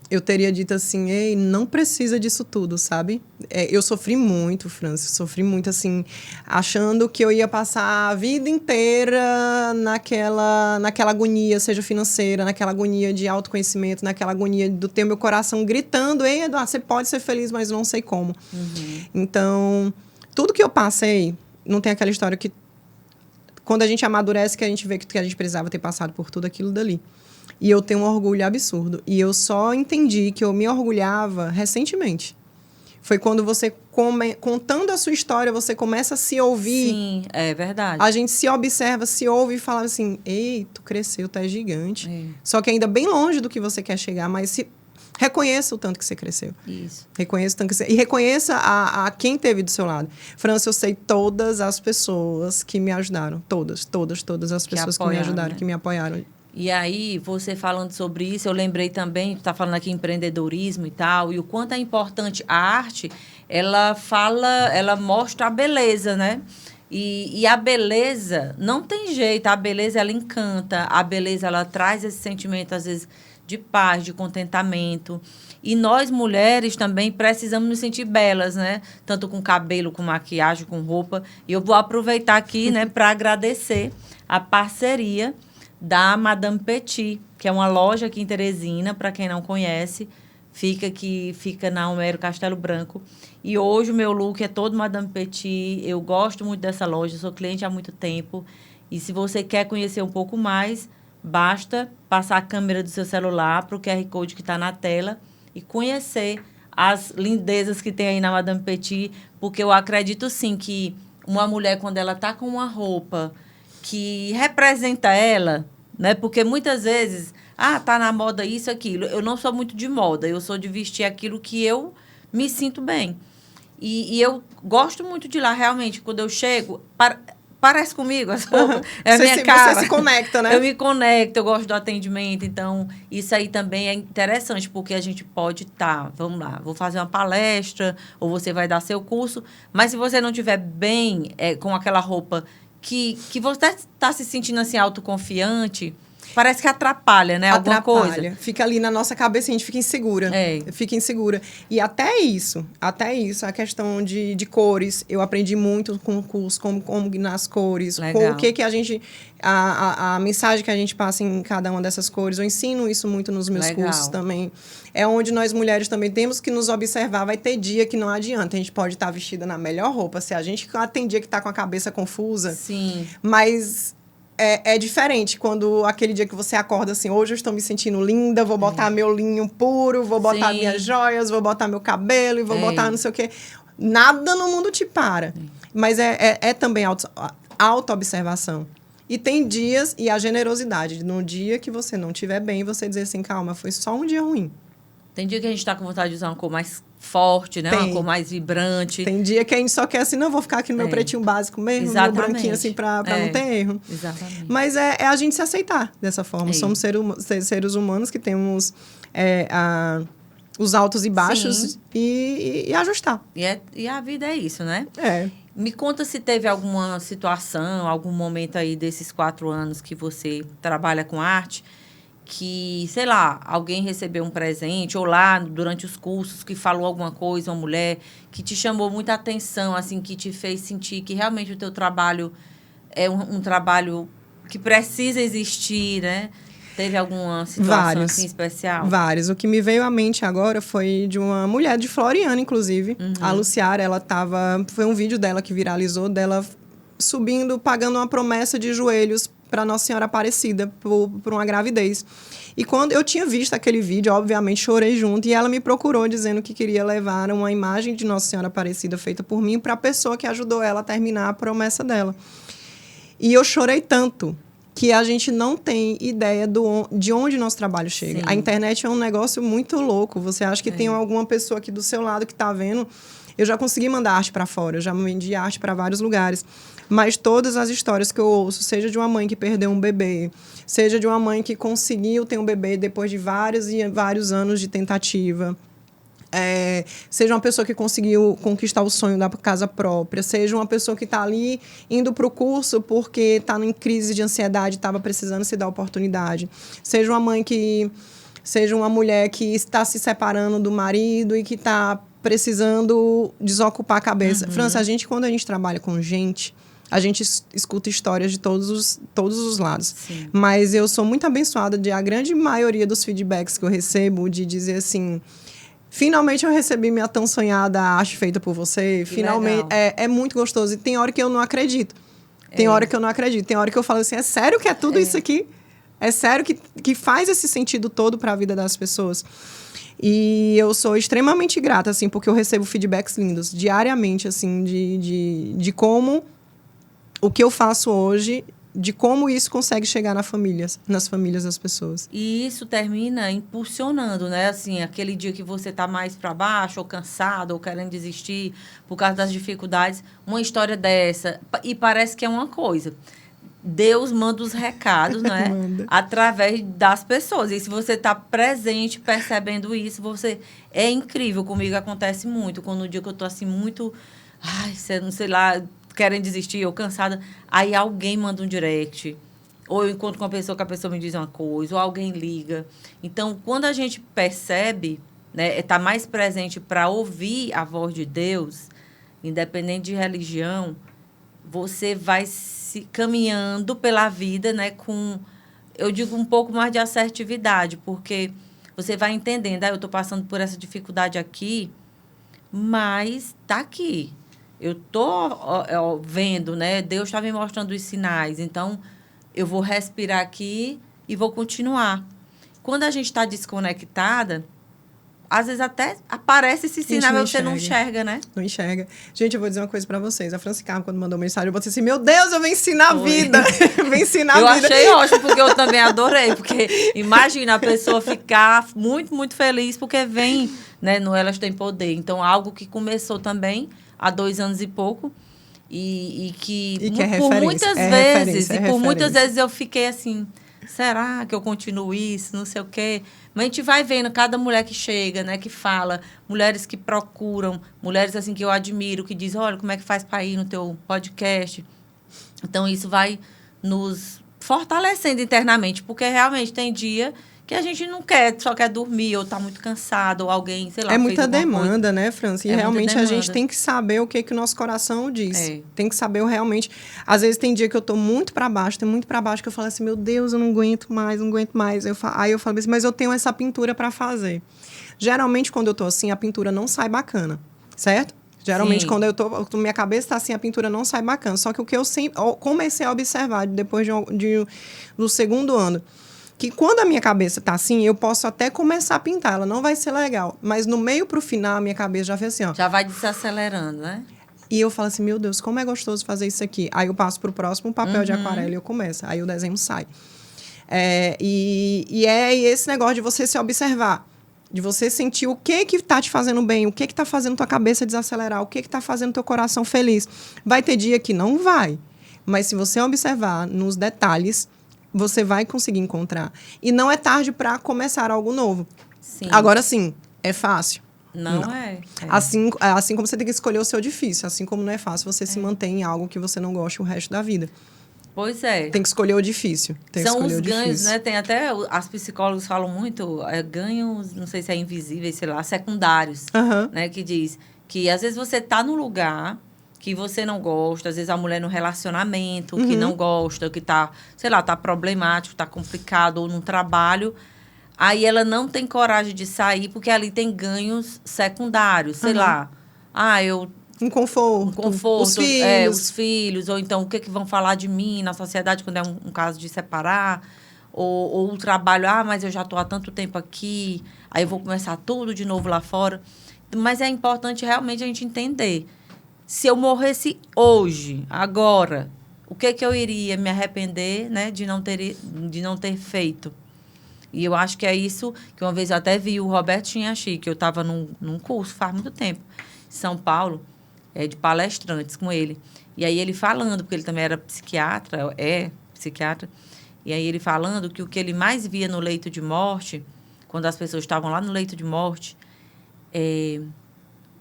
Eu teria dito assim, ei, não precisa disso tudo, sabe? Eu sofri muito, Francis. Sofri muito, assim, achando que eu ia passar a vida inteira naquela agonia, seja financeira, naquela agonia de autoconhecimento, naquela agonia do ter meu coração gritando, ei, Eduardo, você pode ser feliz, mas não sei como. Então, tudo que eu passei, não tem aquela história que quando a gente amadurece, que a gente vê que a gente precisava ter passado por tudo aquilo dali. E eu tenho um orgulho absurdo. E eu só entendi que eu me orgulhava recentemente. Foi quando você, contando a sua história, você começa a se ouvir. Sim, é verdade. A gente se observa, se ouve e fala assim, ei, tu cresceu, tu é gigante. Só que ainda bem longe do que você quer chegar, mas reconheça o tanto que você cresceu. Isso. Reconheça o tanto que você... E reconheça a quem teve do seu lado. França, eu sei todas as pessoas que me ajudaram. Todas as pessoas que me ajudaram, né? Que me apoiaram. E aí, você falando sobre isso, eu lembrei também, está falando aqui empreendedorismo e tal, e o quanto é importante a arte, ela mostra a beleza, né? E a beleza, não tem jeito, a beleza, ela encanta, a beleza, ela traz esse sentimento, às vezes, de paz, de contentamento. E nós, mulheres, também precisamos nos sentir belas, né? Tanto com cabelo, com maquiagem, com roupa. E eu vou aproveitar aqui, né, para agradecer a parceria da Madame Petit, que é uma loja aqui em Teresina, para quem não conhece, fica na Homero Castelo Branco. E hoje o meu look é todo Madame Petit, eu gosto muito dessa loja, sou cliente há muito tempo. E se você quer conhecer um pouco mais, basta passar a câmera do seu celular para o QR Code que está na tela e conhecer as lindezas que tem aí na Madame Petit, porque eu acredito sim que uma mulher, quando ela está com uma roupa que representa ela, né? Porque muitas vezes, tá na moda isso, aquilo. Eu não sou muito de moda, eu sou de vestir aquilo que eu me sinto bem. E eu gosto muito de ir lá, realmente, quando eu chego, parece comigo as roupas, é a minha cara. Você se conecta, né? Eu me conecto, eu gosto do atendimento, então isso aí também é interessante, porque a gente pode vamos lá, vou fazer uma palestra, ou você vai dar seu curso, mas se você não estiver bem com aquela roupa que você está se sentindo assim autoconfiante, parece que atrapalha, né? Alguma coisa. Fica ali na nossa cabeça, a gente fica insegura. Fica insegura. E até isso, a questão de cores, eu aprendi muito com o curso, como combinar as cores, com o que a gente... A mensagem que a gente passa em cada uma dessas cores. Eu ensino isso muito nos meus cursos também. É onde nós mulheres também temos que nos observar. Vai ter dia que não adianta. A gente pode estar vestida na melhor roupa. Se a gente tem dia que está com a cabeça confusa. Sim. Mas... É diferente quando aquele dia que você acorda assim, hoje eu estou me sentindo linda, vou botar meu linho puro, vou botar minhas joias, vou botar meu cabelo e vou botar não sei o quê. Nada no mundo te para. Mas é também auto-observação. E tem dias, e a generosidade, no dia que você não estiver bem, você dizer assim, calma, foi só um dia ruim. Tem dia que a gente está com vontade de usar uma cor mais forte, né? Uma cor mais vibrante. Tem dia que a gente só quer assim, não, vou ficar aqui no meu pretinho básico mesmo, meu branquinho assim, para não ter erro. Exatamente. Mas é a gente se aceitar dessa forma. Somos seres humanos que temos os altos e baixos e ajustar. E a vida é isso, né? É. Me conta se teve alguma situação, algum momento aí desses 4 anos que você trabalha com arte, que, sei lá, alguém recebeu um presente, ou lá, durante os cursos, que falou alguma coisa, uma mulher, que te chamou muita atenção, assim, que te fez sentir que realmente o teu trabalho é um trabalho que precisa existir, né? Teve alguma situação assim especial? Vários. O que me veio à mente agora foi de uma mulher de Floriana, inclusive. A Luciara, foi um vídeo dela que viralizou, dela subindo, pagando uma promessa de joelhos para Nossa Senhora Aparecida por uma gravidez. E quando eu tinha visto aquele vídeo, obviamente chorei junto, e ela me procurou dizendo que queria levar uma imagem de Nossa Senhora Aparecida feita por mim para a pessoa que ajudou ela a terminar a promessa dela. E eu chorei tanto que a gente não tem ideia de onde nosso trabalho chega. Sim. A internet é um negócio muito louco. Você acha que tem alguma pessoa aqui do seu lado que está vendo? Eu já consegui mandar arte para fora, eu já vendi arte para vários lugares. Mas todas as histórias que eu ouço, seja de uma mãe que perdeu um bebê, seja de uma mãe que conseguiu ter um bebê depois de vários e vários anos de tentativa, seja uma pessoa que conseguiu conquistar o sonho da casa própria, seja uma pessoa que está ali indo para o curso porque está em crise de ansiedade, estava precisando se dar oportunidade, seja uma mulher que está se separando do marido e que está precisando desocupar a cabeça. França, quando a gente trabalha com gente, a gente escuta histórias de todos os lados. Sim. Mas eu sou muito abençoada a grande maioria dos feedbacks que eu recebo de dizer assim: finalmente eu recebi minha tão sonhada arte feita por você. Que finalmente. É muito gostoso. E tem hora que eu não acredito. Tem hora que eu não acredito. Tem hora que eu falo assim: é sério que é tudo isso aqui? É sério que faz esse sentido todo para a vida das pessoas? E eu sou extremamente grata, assim, porque eu recebo feedbacks lindos diariamente, assim, de como o que eu faço hoje, de como isso consegue chegar nas famílias das pessoas. E isso termina impulsionando, né? Assim, aquele dia que você tá mais para baixo, ou cansado, ou querendo desistir por causa das dificuldades, uma história dessa, e parece que é uma coisa. Deus manda os recados, né? Através das pessoas. E se você está presente, percebendo isso, é incrível. Comigo acontece muito. Quando no dia que eu estou assim, muito... não sei lá, querendo desistir ou cansada, aí alguém manda um direct. Ou eu encontro com uma pessoa que a pessoa me diz uma coisa, ou alguém liga. Então, quando a gente percebe, né, tá mais presente para ouvir a voz de Deus, independente de religião, você vai se caminhando pela vida, né, com, eu digo, um pouco mais de assertividade, porque você vai entendendo, eu estou passando por essa dificuldade aqui, mas está aqui. Eu estou vendo, né, Deus está me mostrando os sinais, então eu vou respirar aqui e vou continuar. Quando a gente está desconectada, às vezes até aparece esse sinal, mas você não enxerga, né? Não enxerga. Gente, eu vou dizer uma coisa pra vocês. A Franci Carmo, quando mandou mensagem, eu botei assim: meu Deus, eu venci na vida. Venci na vida. Eu achei ótimo, porque eu também adorei. Porque imagina a pessoa ficar muito, muito feliz, porque vem, né, no Elas Têm Poder. Então, algo que começou também há 2 anos e pouco. E que por muitas vezes, por muitas vezes eu fiquei assim: será que eu continuo isso? Não sei o quê. Mas a gente vai vendo cada mulher que chega, né, que fala, mulheres que procuram, mulheres assim que eu admiro, que dizem: olha, como é que faz para ir no teu podcast? Então, isso vai nos fortalecendo internamente, porque realmente tem dia que a gente não quer, só quer dormir, ou tá muito cansado, ou alguém, sei lá, é muita demanda, né, Franci? E realmente a gente tem que saber o que o nosso coração diz. Tem que saber realmente. Às vezes tem dia que eu tô muito para baixo, que eu falo assim: meu Deus, eu não aguento mais. Aí eu falo assim: mas eu tenho essa pintura para fazer. Geralmente, quando eu tô assim, a pintura não sai bacana, certo? Geralmente, sim, quando minha cabeça tá assim, a pintura não sai bacana. Só que o que eu sempre comecei a observar depois do segundo ano, que quando a minha cabeça tá assim, eu posso até começar a pintar, ela não vai ser legal. Mas no meio pro final, a minha cabeça já fez assim, ó. Já vai desacelerando, né? E eu falo assim: meu Deus, como é gostoso fazer isso aqui. Aí eu passo pro próximo papel de aquarela e eu começo. Aí o desenho sai. E esse negócio de você se observar, de você sentir o que tá te fazendo bem, o que tá fazendo tua cabeça desacelerar, o que tá fazendo teu coração feliz. Vai ter dia que não vai. Mas se você observar nos detalhes, você vai conseguir encontrar. E não é tarde para começar algo novo. Sim. Agora, sim, é fácil? Não é. Assim como você tem que escolher o seu difícil, assim como não é fácil você se manter em algo que você não gosta o resto da vida. Pois é. Tem que escolher o difícil. São os ganhos, né? Tem até, as psicólogas falam muito, ganhos, não sei se é invisíveis, sei lá, secundários, né? Que diz que às vezes você tá num lugar que você não gosta, às vezes a mulher no relacionamento, que não gosta, que tá, sei lá, tá problemático, tá complicado, ou num trabalho, aí ela não tem coragem de sair, porque ali tem ganhos secundários, sei lá. Um conforto. Os filhos, ou então o que vão falar de mim na sociedade quando é um caso de separar, ou o trabalho, mas eu já estou há tanto tempo aqui, aí eu vou começar tudo de novo lá fora. Mas é importante realmente a gente entender. Se eu morresse hoje, agora, o que eu iria me arrepender, né, de não ter feito? E eu acho que é isso que uma vez eu até vi o Roberto Chinhachi, que eu estava num curso faz muito tempo, em São Paulo, de palestrantes com ele. E aí ele falando, porque ele também era psiquiatra, e aí ele falando que o que ele mais via no leito de morte, quando as pessoas estavam lá no leito de morte,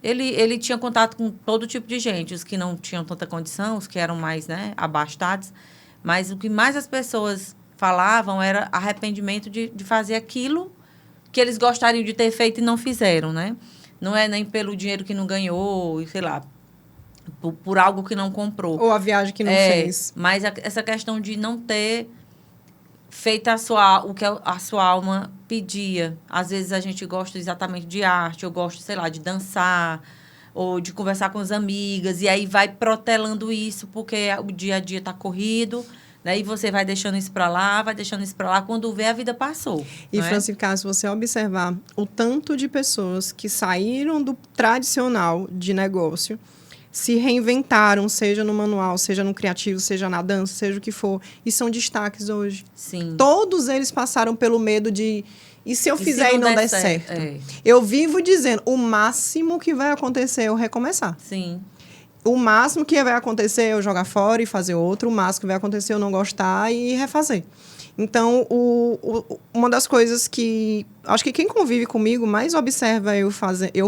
ele tinha contato com todo tipo de gente, os que não tinham tanta condição, os que eram mais, né, abastados, mas o que mais as pessoas falavam era arrependimento de fazer aquilo que eles gostariam de ter feito e não fizeram, né? Não é nem pelo dinheiro que não ganhou, sei lá, por algo que não comprou. Ou a viagem que não fez. Mas essa questão de não ter feito o que a sua alma pedia. Às vezes a gente gosta exatamente de arte, eu gosto, sei lá, de dançar, ou de conversar com as amigas, e aí vai protelando isso, porque o dia a dia está corrido, né? E você vai deixando isso para lá, quando vê, a vida passou. E, Francisca, se você observar o tanto de pessoas que saíram do tradicional de negócio, se reinventaram, seja no manual, seja no criativo, seja na dança, seja o que for, e são destaques hoje. Sim. Todos eles passaram pelo medo de, e se eu fizer e não der certo? Eu vivo dizendo, o máximo que vai acontecer é eu recomeçar. Sim. O máximo que vai acontecer é eu jogar fora e fazer outro, o máximo que vai acontecer é eu não gostar e refazer. Então, uma das coisas que acho que quem convive comigo mais observa eu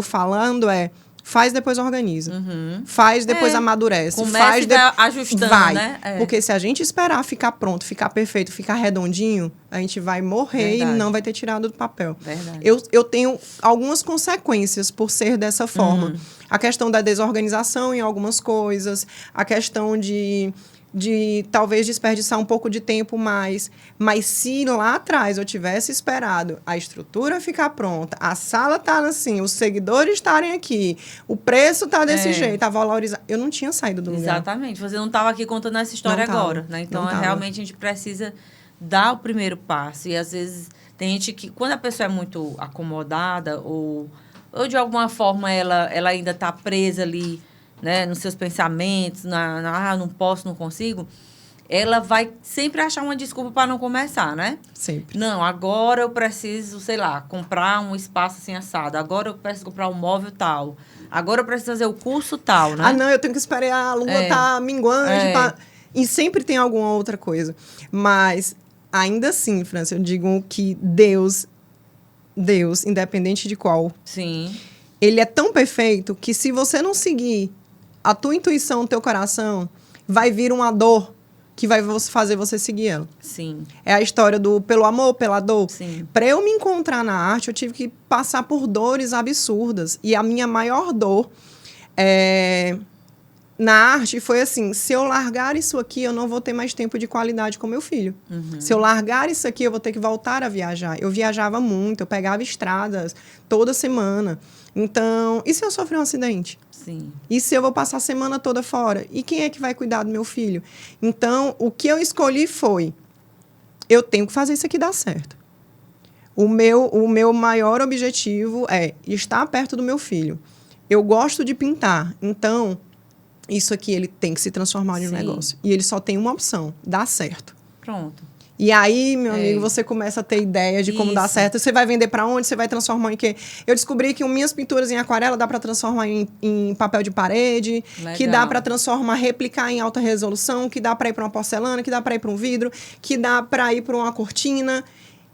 falando é: faz, depois organiza. Faz, depois amadurece. Começa e vai ajustando, né? Porque se a gente esperar ficar pronto, ficar perfeito, ficar redondinho, a gente vai morrer. Verdade. E não vai ter tirado do papel. Verdade. Eu tenho algumas consequências por ser dessa forma. A questão da desorganização em algumas coisas, a questão de talvez desperdiçar um pouco de tempo mais. Mas se lá atrás eu tivesse esperado a estrutura ficar pronta, a sala tá assim, os seguidores estarem aqui, o preço tá desse jeito, a valorizar, eu não tinha saído do lugar. Exatamente. Você não estava aqui contando essa história agora, né? Então, realmente a gente precisa dar o primeiro passo. E às vezes tem gente que, quando a pessoa é muito acomodada ou de alguma forma ela ainda está presa ali, né, nos seus pensamentos, não posso, não consigo, ela vai sempre achar uma desculpa para não começar, né? Sempre. Não, agora eu preciso, sei lá, comprar um espaço assim assado, agora eu preciso comprar um móvel tal, agora eu preciso fazer o curso tal, né? Não, eu tenho que esperar a lua tá minguante. E sempre tem alguma outra coisa. Mas, ainda assim, França, eu digo que Deus, independente de qual, sim, ele é tão perfeito que se você não seguir a tua intuição, o teu coração, vai vir uma dor que vai fazer você seguir ela. Sim. É a história do pelo amor, pela dor. Sim. Para eu me encontrar na arte, eu tive que passar por dores absurdas. E a minha maior dor na arte foi assim: se eu largar isso aqui, eu não vou ter mais tempo de qualidade com meu filho. Se eu largar isso aqui, eu vou ter que voltar a viajar. Eu viajava muito, eu pegava estradas toda semana. Então, e se eu sofrer um acidente? Sim. E se eu vou passar a semana toda fora? E quem é que vai cuidar do meu filho? Então, o que eu escolhi foi: eu tenho que fazer isso aqui dar certo. O meu maior objetivo é estar perto do meu filho. Eu gosto de pintar, então isso aqui ele tem que se transformar em um negócio. E ele só tem uma opção: dar certo. Pronto. E aí, meu amigo, você começa a ter ideia de como dar certo. Você vai vender para onde? Você vai transformar em quê? Eu descobri que minhas pinturas em aquarela dá para transformar em papel de parede, legal, que dá para transformar, replicar em alta resolução, que dá para ir para uma porcelana, que dá para ir para um vidro, que dá para ir para uma cortina.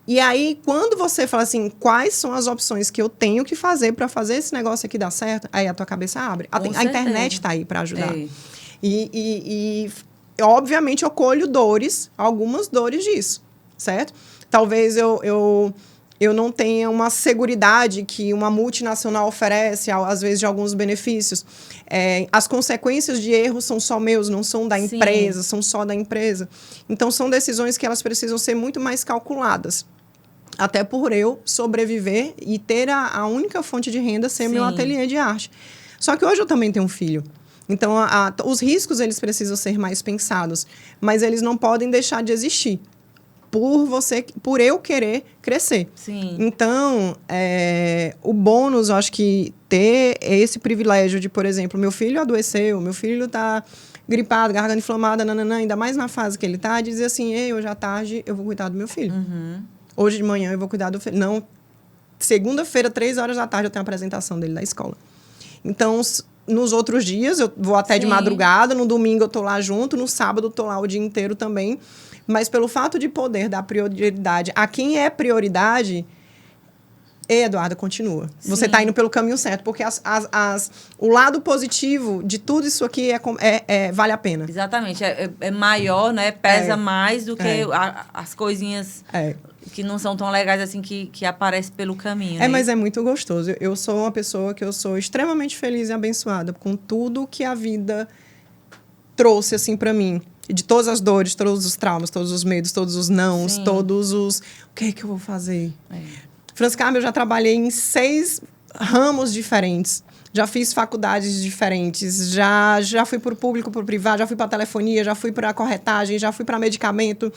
E aí, quando você fala assim, quais são as opções que eu tenho que fazer para fazer esse negócio aqui dar certo, aí a tua cabeça abre. A internet está aí para ajudar. E obviamente, eu colho algumas dores disso, certo? Talvez eu eu não tenha uma seguridade que uma multinacional oferece, às vezes, de alguns benefícios. As consequências de erros são só meus, não são da empresa, são só da empresa. Então, são decisões que elas precisam ser muito mais calculadas. Até por eu sobreviver e ter a única fonte de renda ser meu ateliê de arte. Só que hoje eu também tenho um filho. Então, os riscos, eles precisam ser mais pensados. Mas eles não podem deixar de existir. Por eu querer crescer. Sim. Então, o bônus, eu acho que ter esse privilégio de, por exemplo, meu filho adoeceu, meu filho está gripado, garganta inflamada, nananã, ainda mais na fase que ele está, dizer assim, ei, hoje à tarde eu vou cuidar do meu filho. Uhum. Hoje de manhã eu vou cuidar do filho. Não, segunda-feira, 3h da tarde, eu tenho a apresentação dele da escola. Então, nos outros dias, eu vou até de madrugada, no domingo eu tô lá junto, no sábado eu tô lá o dia inteiro também. Mas pelo fato de poder dar prioridade a quem é prioridade, Eduarda, continua. Sim. Você está indo pelo caminho certo, porque o lado positivo de tudo isso aqui vale a pena. Exatamente. É maior, né? Pesa mais do que as coisinhas que não são tão legais assim que aparecem pelo caminho. Né? Mas é muito gostoso. Eu sou uma pessoa que eu sou extremamente feliz e abençoada com tudo que a vida trouxe assim para mim. De todas as dores, todos os traumas, todos os medos, todos os nãos, todos os... O que é que eu vou fazer? Francis Carmen, eu já trabalhei em 6 ramos diferentes. Já fiz faculdades diferentes. Já fui para o público, para o privado, já fui para a telefonia, já fui para a corretagem, já fui para medicamento.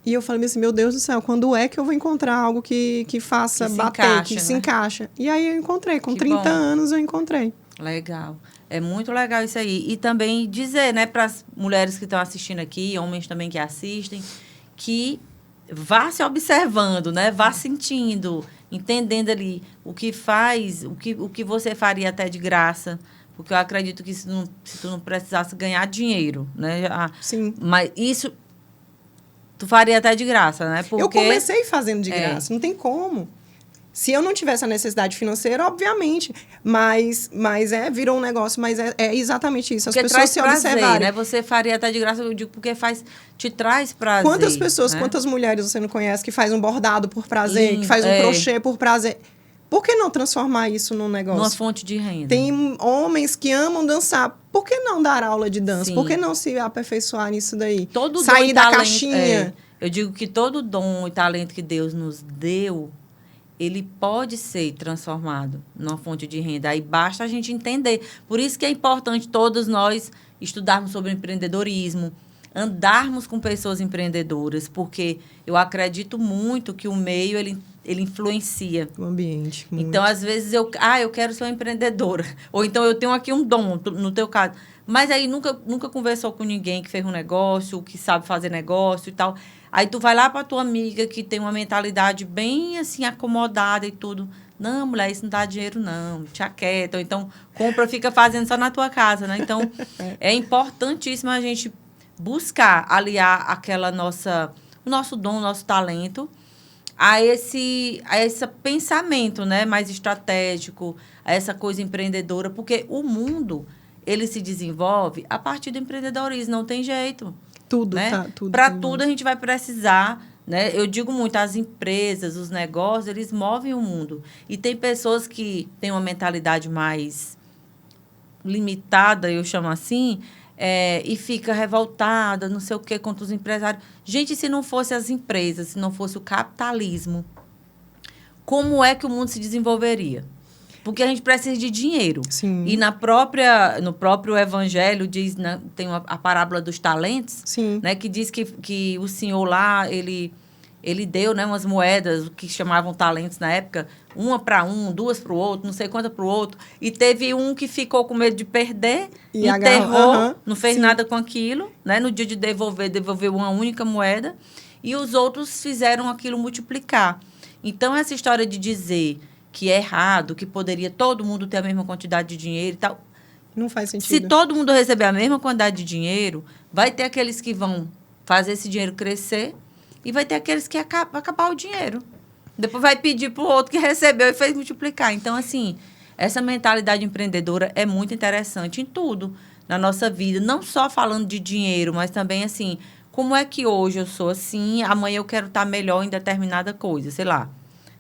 E eu falei assim, meu Deus do céu, quando é que eu vou encontrar algo que faça bater, que se encaixa? E aí eu encontrei. Com 30 anos eu encontrei. Legal. É muito legal isso aí. E também dizer, né, para as mulheres que estão assistindo aqui, homens também que assistem, que vá se observando, né? Vá sentindo, entendendo ali o que faz, o que você faria até de graça. Porque eu acredito que se tu não precisasse ganhar dinheiro, né? Sim. Mas isso tu faria até de graça, né? Porque... Eu comecei fazendo de graça, não tem como. Se eu não tivesse a necessidade financeira, obviamente. Mas virou um negócio, mas é exatamente isso. As porque pessoas se observarem. Né? Você faria até de graça, eu digo, porque te traz prazer. Quantas pessoas, quantas mulheres você não conhece que faz um bordado por prazer, que faz um crochê por prazer? Por que não transformar isso num negócio? Numa fonte de renda. Tem homens que amam dançar. Por que não dar aula de dança? Sim. Por que não se aperfeiçoar nisso daí? Sair da caixinha. Eu digo que todo dom e talento que Deus nos deu, ele pode ser transformado numa fonte de renda. Aí basta a gente entender. Por isso que é importante todos nós estudarmos sobre empreendedorismo, andarmos com pessoas empreendedoras, porque eu acredito muito que o meio, ele influencia. O ambiente. Muito. Então, às vezes, eu quero ser uma empreendedora. Ou então, eu tenho aqui um dom, no teu caso. Mas aí, nunca conversou com ninguém que fez um negócio, que sabe fazer negócio e tal. Aí, tu vai lá para tua amiga que tem uma mentalidade bem, assim, acomodada e tudo. Não, mulher, isso não dá dinheiro, não. Te aquieta. Ou então, compra, fica fazendo só na tua casa, né? Então, é importantíssimo a gente buscar aliar o nosso dom, o nosso talento a esse pensamento, né, mais estratégico, a essa coisa empreendedora, porque o mundo, ele se desenvolve a partir do empreendedorismo, não tem jeito. Tudo, né? tá, tudo. Para tudo a gente vai precisar, né? Eu digo muito, as empresas, os negócios, eles movem o mundo. E tem pessoas que têm uma mentalidade mais limitada, eu chamo assim, e fica revoltada, não sei o quê, contra os empresários. Gente, se não fosse as empresas, se não fosse o capitalismo, como é que o mundo se desenvolveria? Porque a gente precisa de dinheiro. Sim. E no próprio evangelho diz, né, tem a parábola dos talentos, sim, né, que diz que o senhor lá, ele deu, né, umas moedas que chamavam talentos na época, uma para um, duas para o outro, não sei quanta para o outro. E teve um que ficou com medo de perder, e enterrou, não fez nada com aquilo. Né? No dia de devolveu uma única moeda. E os outros fizeram aquilo multiplicar. Então, essa história de dizer que é errado, que poderia todo mundo ter a mesma quantidade de dinheiro e tal... Não faz sentido. Se todo mundo receber a mesma quantidade de dinheiro, vai ter aqueles que vão fazer esse dinheiro crescer e vai ter aqueles que acabar o dinheiro. Depois vai pedir para o outro que recebeu e fez multiplicar. Então, assim, essa mentalidade empreendedora é muito interessante em tudo na nossa vida. Não só falando de dinheiro, mas também, assim, como é que hoje eu sou assim, amanhã eu quero estar melhor em determinada coisa, sei lá.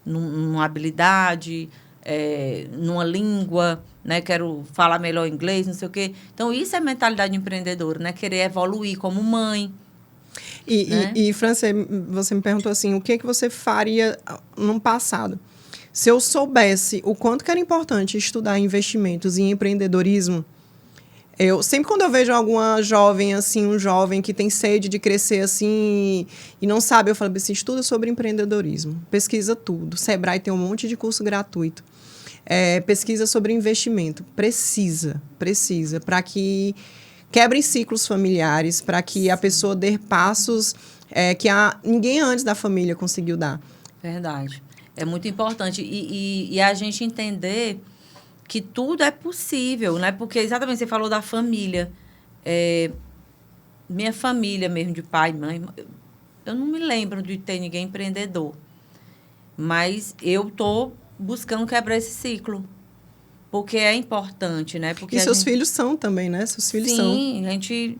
numa habilidade, numa língua, né? Quero falar melhor inglês, não sei o quê. Então, isso é mentalidade empreendedora, né? Querer evoluir como mãe. E França, você me perguntou assim, o que você faria no passado? Se eu soubesse o quanto que era importante estudar investimentos e empreendedorismo, sempre quando eu vejo alguma jovem, assim, um jovem que tem sede de crescer, assim, e não sabe, eu falo assim, estuda sobre empreendedorismo, pesquisa tudo. Sebrae tem um monte de curso gratuito. Pesquisa sobre investimento. Precisa, para que quebrem ciclos familiares, para que a pessoa dê passos que ninguém antes da família conseguiu dar. Verdade. É muito importante. E a gente entender que tudo é possível, né? Porque exatamente você falou da família. Minha família mesmo, de pai, mãe, eu não me lembro de ter ninguém empreendedor. Mas eu estou buscando quebrar esse ciclo. Porque é importante, né? Porque seus filhos são também, né? Seus filhos são. Sim, a gente...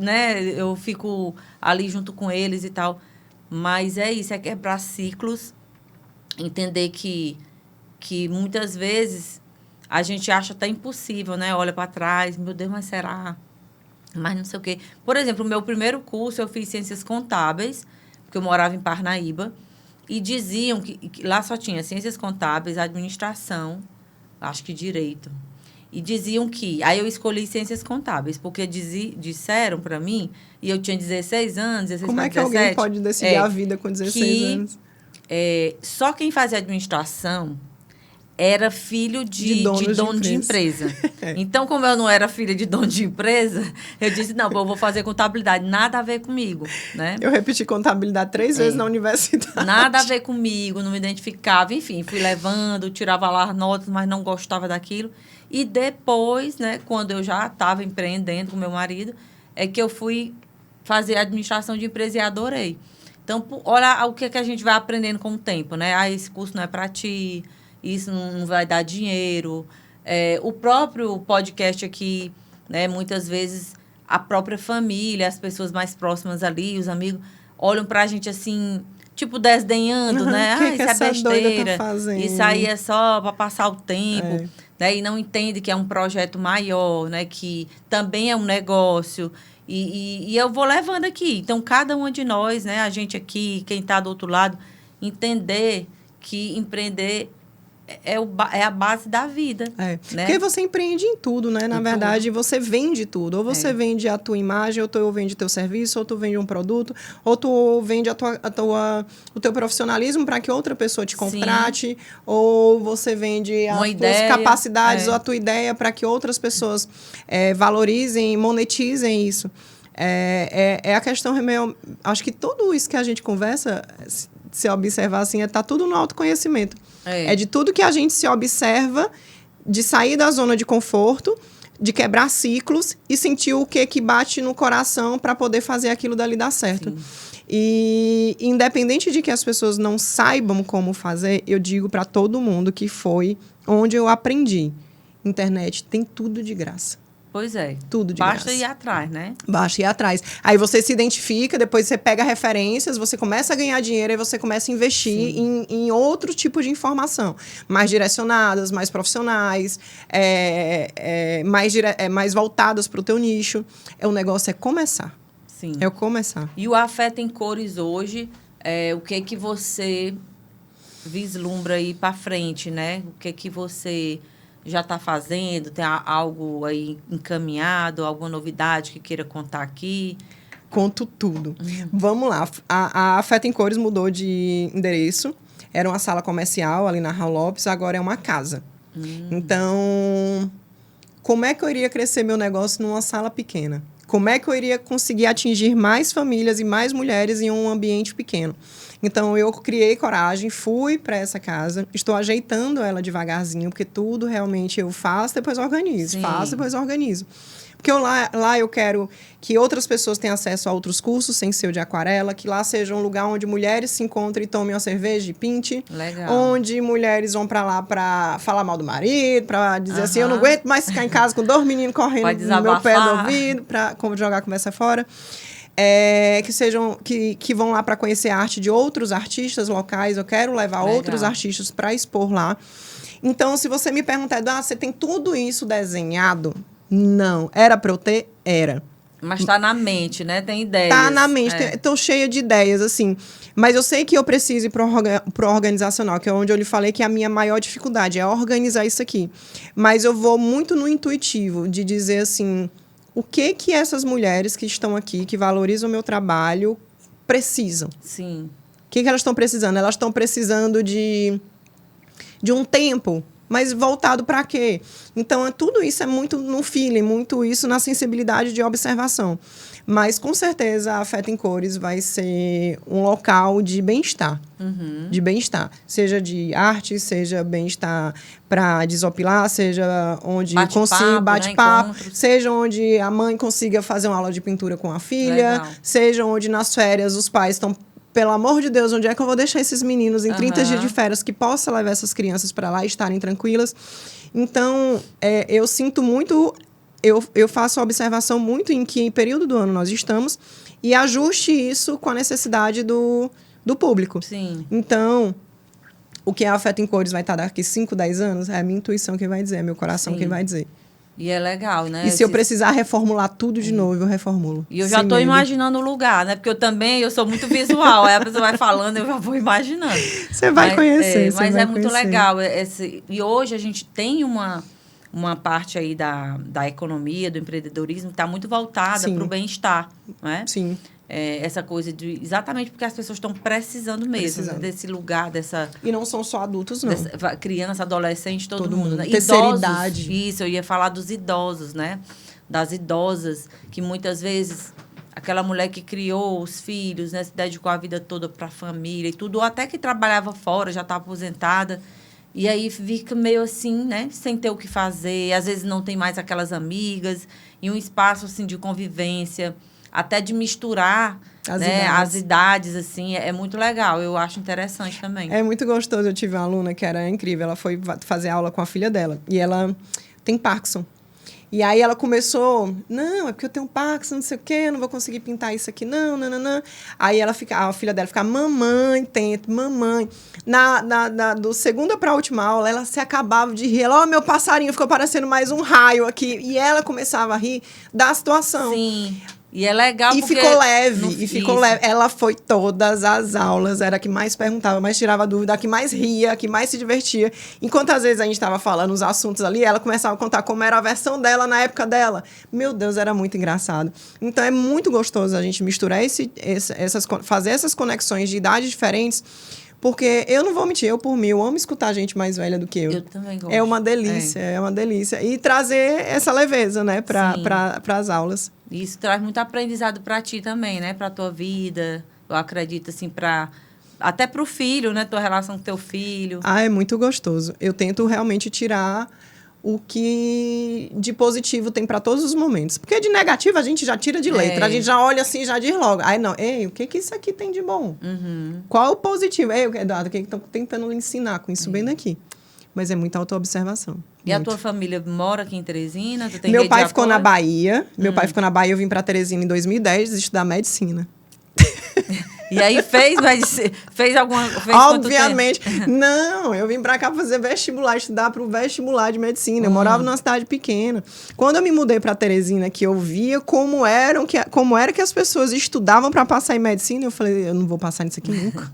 né? Eu fico ali junto com eles e tal. Mas é isso, é quebrar ciclos. Entender que muitas vezes a gente acha até impossível, né? Olha para trás, meu Deus, mas será? Mas não sei o quê. Por exemplo, o meu primeiro curso eu fiz Ciências Contábeis, porque eu morava em Parnaíba, e diziam que lá só tinha Ciências Contábeis, Administração, acho que Direito. E diziam que... Aí eu escolhi Ciências Contábeis, porque disseram para mim, e eu tinha 16 anos, 16 Como para 17... Como é que alguém pode decidir a vida com 16 anos? Só quem fazia administração era filho de dono de empresa. Então, como eu não era filha de dono de empresa, eu disse, não, eu vou fazer contabilidade, nada a ver comigo, né? Eu repeti contabilidade 3 vezes na universidade. Nada a ver comigo, não me identificava, enfim, fui levando, tirava lá as notas, mas não gostava daquilo. E depois, né, quando eu já estava empreendendo com meu marido, é que eu fui fazer administração de empresa e adorei. Então, olha o que a gente vai aprendendo com o tempo, né? Esse curso não é para ti, isso não vai dar dinheiro. O próprio podcast aqui, né? Muitas vezes, a própria família, as pessoas mais próximas ali, os amigos, olham para a gente assim, tipo, desdenhando, né? Que isso é besteira, tá fazendo? Isso aí é só para passar o tempo. Né? E não entende que é um projeto maior, né? Que também é um negócio. E eu vou levando aqui. Então, cada uma de nós, né, a gente aqui, quem está do outro lado, entender que empreender é a base da vida. Né? Porque você empreende em tudo, né? Na verdade, você vende tudo. Ou você vende a tua imagem, ou tu vende teu serviço, ou tu vende um produto, ou tu vende o teu profissionalismo para que outra pessoa te contrate, sim, ou você vende as tuas capacidades ou a tua ideia para que outras pessoas valorizem, monetizem isso. A questão, acho que tudo isso que a gente conversa, se observar assim, tá tudo no autoconhecimento. É de tudo que a gente se observa, de sair da zona de conforto, de quebrar ciclos e sentir o que bate no coração para poder fazer aquilo dali dar certo. Sim. E independente de que as pessoas não saibam como fazer, eu digo para todo mundo que foi onde eu aprendi. Internet tem tudo de graça. Pois é. Tudo de graça. Basta ir atrás, né? Basta ir atrás. Aí você se identifica, depois você pega referências, você começa a ganhar dinheiro e você começa a investir em outro tipo de informação. Mais direcionadas, mais profissionais, mais voltadas para o teu nicho. O negócio é começar. Sim. É o começar. E o Afeta em Cores hoje, o que você vislumbra aí para frente, né? O que você já está fazendo? Tem algo aí encaminhado? Alguma novidade que queira contar aqui? Conto tudo. Vamos lá. A Afeta em Cores mudou de endereço. Era uma sala comercial ali na Raul Lopes, agora é uma casa. Então, como é que eu iria crescer meu negócio numa sala pequena? Como é que eu iria conseguir atingir mais famílias e mais mulheres em um ambiente pequeno? Então, eu criei coragem, fui para essa casa, estou ajeitando ela devagarzinho, porque tudo realmente eu faço, depois organizo. Sim. Faço, depois organizo. Porque lá eu quero que outras pessoas tenham acesso a outros cursos, sem ser o de aquarela, que lá seja um lugar onde mulheres se encontrem e tomem uma cerveja e pinte. Legal. Onde mulheres vão para lá para falar mal do marido, para dizer assim, eu não aguento mais ficar em casa com 2 meninos correndo no meu pé do ouvido, para jogar a conversa fora. que vão lá para conhecer a arte de outros artistas locais. Eu quero levar outros artistas para expor lá. Então, se você me perguntar, você tem tudo isso desenhado? Não. Era para eu ter? Era. Mas está na mente, né? Tem ideias. Tá na mente. Estou cheia de ideias, assim. Mas eu sei que eu preciso ir para o organizacional, que é onde eu lhe falei que a minha maior dificuldade é organizar isso aqui. Mas eu vou muito no intuitivo de dizer assim, o que essas mulheres que estão aqui, que valorizam o meu trabalho, precisam. Sim. O que elas estão precisando? Elas estão precisando de um tempo, mas voltado para quê? Então, tudo isso é muito no feeling, muito isso na sensibilidade de observação. Mas, com certeza, a Afeto em Cores vai ser um local de bem-estar. Uhum. De bem-estar. Seja de arte, seja bem-estar para desopilar, seja onde consiga bate-papo, seja onde a mãe consiga fazer uma aula de pintura com a filha, legal, seja onde nas férias os pais estão... Pelo amor de Deus, onde é que eu vou deixar esses meninos em 30 dias de férias que possa levar essas crianças para lá e estarem tranquilas? Então, eu sinto muito... Eu faço a observação muito em que período do ano nós estamos e ajuste isso com a necessidade do público. Sim. Então, o que é Afeto em Cores vai estar daqui 5, 10 anos, é a minha intuição que vai dizer, é meu coração que vai dizer. E é legal, né? E se eu precisar reformular tudo de novo, eu reformulo. E eu já estou imaginando o lugar, né? Porque eu sou muito visual. Aí a pessoa vai falando, eu já vou imaginando. Você vai conhecer. Mas é muito legal. E hoje a gente tem uma parte aí da economia, do empreendedorismo, que está muito voltada para o bem-estar, né? Sim. Essa coisa de... Exatamente porque as pessoas estão precisando mesmo desse lugar, dessa... E não são só adultos, não. Criança, adolescente, todo mundo. Né? Terceira idade. Isso, eu ia falar dos idosos, né? Das idosas, que muitas vezes... Aquela mulher que criou os filhos, né? Se dedicou a vida toda para a família e tudo. Ou até que trabalhava fora, já está aposentada. E aí fica meio assim, né? Sem ter o que fazer. Às vezes não tem mais aquelas amigas. E um espaço, assim, de convivência... Até de misturar as idades, assim, é muito legal. Eu acho interessante também. É muito gostoso. Eu tive uma aluna que era incrível. Ela foi fazer aula com a filha dela. E ela tem Parkinson. E aí ela começou... Não, é porque eu tenho Parkinson, não sei o quê. Eu não vou conseguir pintar isso aqui, não. Aí a filha dela fica... Mamãe, tento, mamãe. Do segunda para a última aula, ela se acabava de rir. Ela, meu passarinho ficou parecendo mais um raio aqui. E ela começava a rir da situação. Sim. E é legal porque... Ficou leve. Ela foi todas as aulas, era a que mais perguntava, mais tirava dúvida, a que mais ria, a que mais se divertia. Enquanto às vezes a gente estava falando os assuntos ali, ela começava a contar como era a versão dela na época dela. Meu Deus, era muito engraçado. Então é muito gostoso a gente misturar fazer essas conexões de idades diferentes. Porque eu não vou mentir, eu amo escutar gente mais velha do que eu. Eu também gosto. É uma delícia. E trazer essa leveza, né, para as aulas. Isso traz muito aprendizado para ti também, né, para tua vida. Eu acredito, assim, até para o filho, né, tua relação com teu filho. É muito gostoso. Eu tento realmente tirar o que de positivo tem para todos os momentos. Porque de negativo a gente já tira de letra. A gente já olha assim, já diz logo. Aí não, o que isso aqui tem de bom? Uhum. Qual é o positivo? Eduardo, o que estão tentando lhe ensinar com isso bem daqui? Mas é muita autoobservação. E a tua família mora aqui em Teresina? Tu tem Meu pai ficou na Bahia. Eu vim para Teresina em 2010 estudar medicina. E aí fez alguma... Obviamente. Não, eu vim pra cá fazer vestibular, estudar pro vestibular de medicina. Eu morava numa cidade pequena. Quando eu me mudei pra Teresina, que eu via como era que as pessoas estudavam pra passar em medicina, eu falei, eu não vou passar nisso aqui nunca.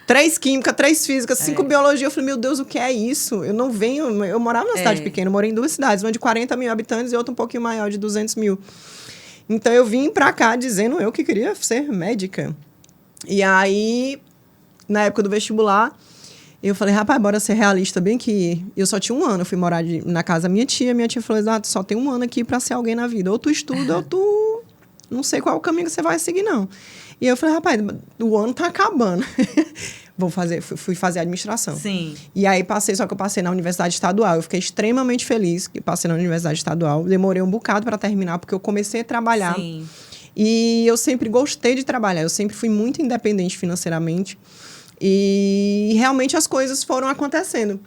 3 química, 3 física, 5 biologia. Eu falei, meu Deus, o que é isso? Eu não venho... Eu morava numa cidade pequena, eu morei em 2 cidades, uma de 40 mil habitantes e outra um pouquinho maior, de 200 mil. Então, eu vim pra cá dizendo eu que queria ser médica. E aí, na época do vestibular, eu falei, rapaz, bora ser realista, bem que eu só tinha 1 ano. Eu fui morar na casa da minha tia falou, tu só tem 1 ano aqui pra ser alguém na vida. Ou tu estuda, ou tu... Não sei qual é o caminho que você vai seguir, não. E eu falei, rapaz, o ano tá acabando. Fui fazer administração. Sim. E aí só que eu passei na Universidade Estadual. Eu fiquei extremamente feliz que passei na Universidade Estadual. Demorei um bocado para terminar, porque eu comecei a trabalhar. Sim. E eu sempre gostei de trabalhar. Eu sempre fui muito independente financeiramente. E realmente as coisas foram acontecendo.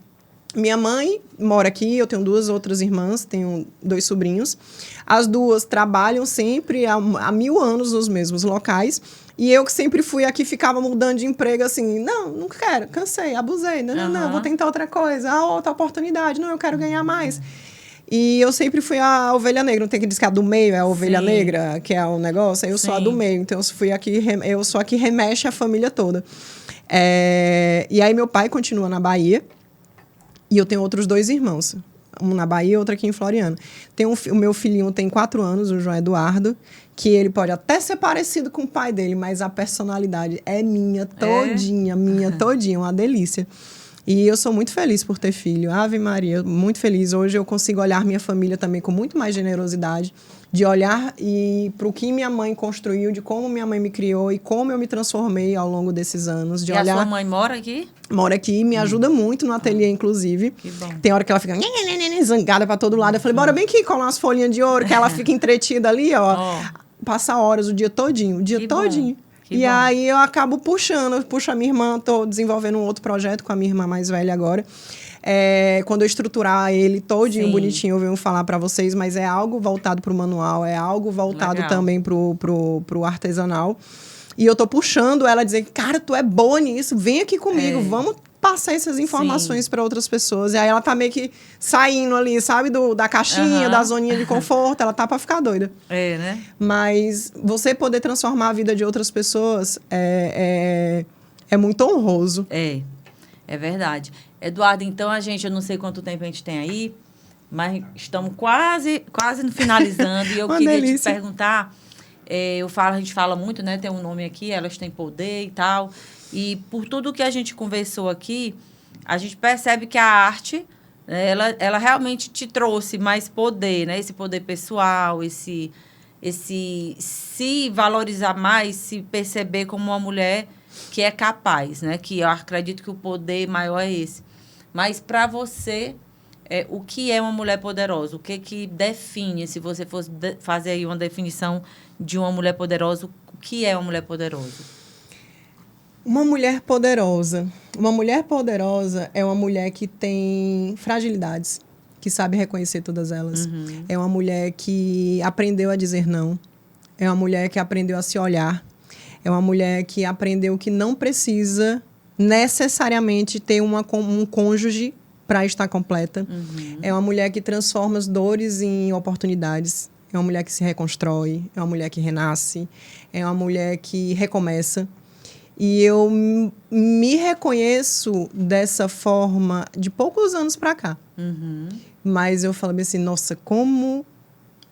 Minha mãe mora aqui, eu tenho 2 outras irmãs, tenho 2 sobrinhos. As 2 trabalham sempre há 1000 anos nos mesmos locais. E eu que sempre fui aqui, ficava mudando de emprego, assim, não quero, cansei, abusei, não, vou tentar outra coisa, outra oportunidade, não, eu quero ganhar mais. E eu sempre fui a ovelha negra, não tem que dizer que a do meio é a ovelha negra, que é o negócio, eu sou a do meio, então eu sou a que remexe a família toda. E aí meu pai continua na Bahia, e eu tenho outros 2 irmãos, um na Bahia e outro aqui em Floriano. O meu filhinho tem 4 anos, o João Eduardo, que ele pode até ser parecido com o pai dele, mas a personalidade é minha todinha, uma delícia. E eu sou muito feliz por ter filho. Ave Maria, muito feliz. Hoje eu consigo olhar minha família também com muito mais generosidade, de olhar para o que minha mãe construiu, de como minha mãe me criou e como eu me transformei ao longo desses anos. De olhar... a sua mãe mora aqui? Mora aqui, me ajuda muito no ateliê, inclusive. Que bom. Tem hora que ela fica zangada para todo lado. Eu falei, bora bem aqui, colar umas folhinhas de ouro, que ela fica entretida ali, ó. Passa horas o dia todinho, todinho. E aí eu acabo puxo a minha irmã, estou desenvolvendo um outro projeto com a minha irmã mais velha agora. Quando eu estruturar ele todinho, bonitinho, eu venho falar para vocês, mas é algo voltado para o manual, é algo voltado também pro artesanal. E eu tô puxando ela a dizer, cara, tu é boa nisso, vem aqui comigo, vamos passar essas informações para outras pessoas. E aí ela tá meio que saindo ali, sabe, da caixinha, da zoninha de conforto, ela tá para ficar doida. Né? Mas você poder transformar a vida de outras pessoas é muito honroso. É verdade. Eduardo, então eu não sei quanto tempo a gente tem aí, mas estamos quase finalizando. E eu queria te perguntar, a gente fala muito, né? Tem um nome aqui, elas têm poder e tal. E por tudo que a gente conversou aqui, a gente percebe que a arte, ela realmente te trouxe mais poder, né? Esse poder pessoal, esse se valorizar mais, se perceber como uma mulher que é capaz, né? Que eu acredito que o poder maior é esse. Mas para você, o que é uma mulher poderosa? O que define, se você fosse fazer aí uma definição de uma mulher poderosa, o que é uma mulher poderosa? Uma mulher poderosa. Uma mulher poderosa é uma mulher que tem fragilidades, que sabe reconhecer todas elas. É uma mulher que aprendeu a dizer não. É uma mulher que aprendeu a se olhar. É uma mulher que aprendeu que não precisa necessariamente ter um cônjuge para estar completa. É uma mulher que transforma as dores em oportunidades. É uma mulher que se reconstrói. É uma mulher que renasce. É uma mulher que recomeça. E eu me reconheço dessa forma de poucos anos para cá. Mas eu falei assim, nossa, como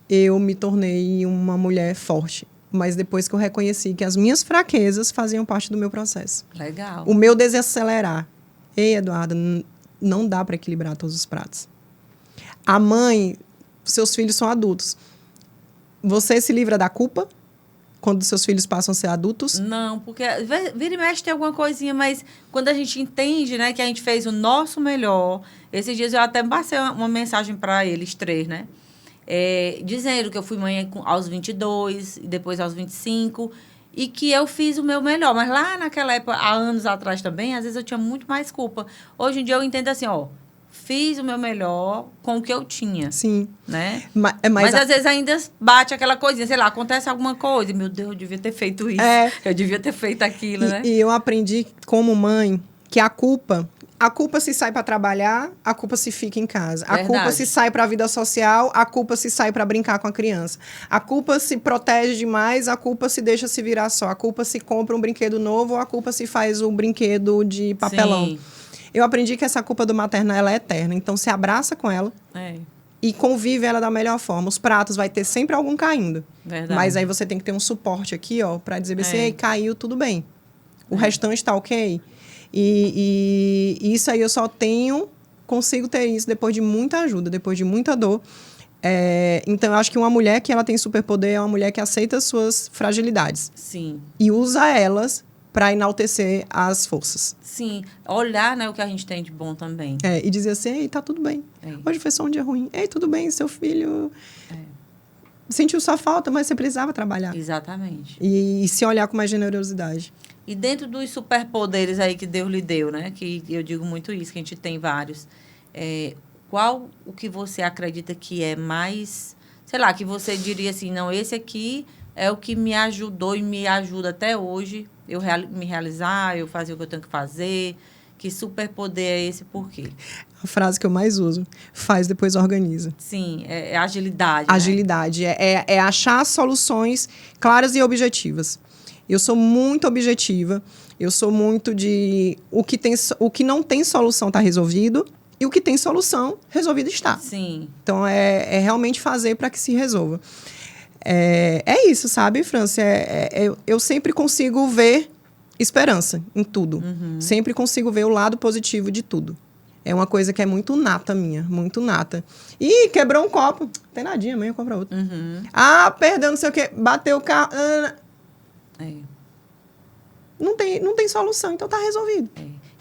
eu me tornei uma mulher forte. Mas depois que eu reconheci que as minhas fraquezas faziam parte do meu processo. Legal. O meu desacelerar. Ei, Eduardo, não dá para equilibrar todos os pratos. A mãe, seus filhos são adultos. Você se livra da culpa quando seus filhos passam a ser adultos? Não, porque vira e mexe tem alguma coisinha, mas quando a gente entende, né, que a gente fez o nosso melhor, esses dias eu até passei uma mensagem para eles 3, né? Dizendo que eu fui mãe aos 22, e depois aos 25, e que eu fiz o meu melhor. Mas lá naquela época, há anos atrás também, às vezes eu tinha muito mais culpa. Hoje em dia eu entendo assim, fiz o meu melhor com o que eu tinha. Sim. Né? Mas às vezes ainda bate aquela coisinha, sei lá, acontece alguma coisa. Meu Deus, eu devia ter feito isso. Eu devia ter feito aquilo, né? E eu aprendi como mãe que a culpa se sai para trabalhar, a culpa se fica em casa. Verdade. A culpa se sai para a vida social, a culpa se sai para brincar com a criança. A culpa se protege demais, a culpa se deixa se virar só. A culpa se compra um brinquedo novo ou a culpa se faz um brinquedo de papelão. Sim. Eu aprendi que essa culpa do materno ela é eterna. Então, se abraça com ela e convive ela da melhor forma. Os pratos vai ter sempre algum caindo. Verdade. Mas aí você tem que ter um suporte aqui, para dizer assim, caiu, tudo bem. O restante está ok. E isso aí eu só consigo ter isso depois de muita ajuda, depois de muita dor. Então, eu acho que uma mulher que ela tem superpoder é uma mulher que aceita as suas fragilidades. Sim. E usa elas para enaltecer as forças. Sim. Olhar, né, o que a gente tem de bom também. E dizer assim, ei, tá tudo bem. Hoje foi só um dia ruim. Ei, tudo bem, seu filho sentiu sua falta, mas você precisava trabalhar. Exatamente. E se olhar com mais generosidade. E dentro dos superpoderes aí que Deus lhe deu, né? Que eu digo muito isso, que a gente tem vários. qual o que você acredita que é mais, sei lá, que você diria assim, não, esse aqui é o que me ajudou e me ajuda até hoje eu me realizar, eu fazer o que eu tenho que fazer. Que superpoder é esse, por quê? A frase que eu mais uso, faz, depois organiza. Sim, é agilidade. Agilidade, né? é achar soluções claras e objetivas. Eu sou muito objetiva, eu sou muito de o que não tem solução está resolvido e o que tem solução, resolvido está. Sim. Então, é realmente fazer para que se resolva. É isso, sabe, França? Eu sempre consigo ver esperança em tudo. Uhum. Sempre consigo ver o lado positivo de tudo. É uma coisa que é muito nata minha, muito nata. Ih, quebrou um copo. Tem nadinha, amanhã eu compro outro. Uhum. Ah, perdeu não sei o quê, bateu o carro. Não tem solução, então tá resolvido.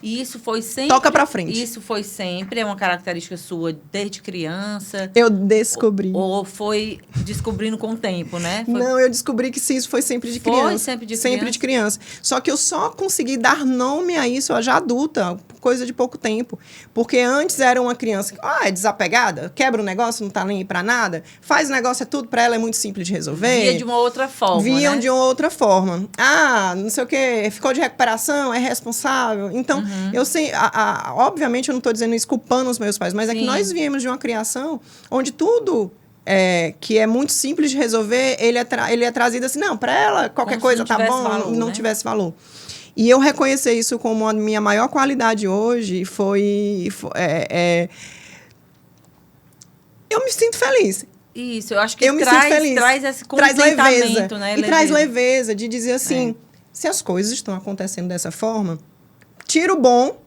E isso foi sempre... Toca pra frente. Isso foi sempre, é uma característica sua desde criança? Eu descobri. Ou foi descobrindo com o tempo, né? Não, eu descobri que sim, isso foi sempre de criança. Foi sempre de criança? Sempre de criança. Só que eu só consegui dar nome a isso já adulta, coisa de pouco tempo. Porque antes era uma criança que é desapegada, quebra um negócio, não tá nem aí pra nada, faz o negócio, é tudo pra ela, é muito simples de resolver. Via de uma outra forma, Viam né? de uma outra forma. Ah, não sei o quê, ficou de recuperação, é responsável. Então, eu sei, obviamente eu não estou dizendo isso culpando os meus pais, mas é que nós viemos de uma criação onde tudo que é muito simples de resolver, ele é trazido assim, não, para ela qualquer coisa tá bom, valor, não né? tivesse valor. E eu reconhecer isso como a minha maior qualidade hoje eu me sinto feliz. Isso, eu acho que Eu me sinto feliz. Traz esse traz leveza, contentamento, né? E traz leveza de dizer assim, se as coisas estão acontecendo dessa forma, tira o bom,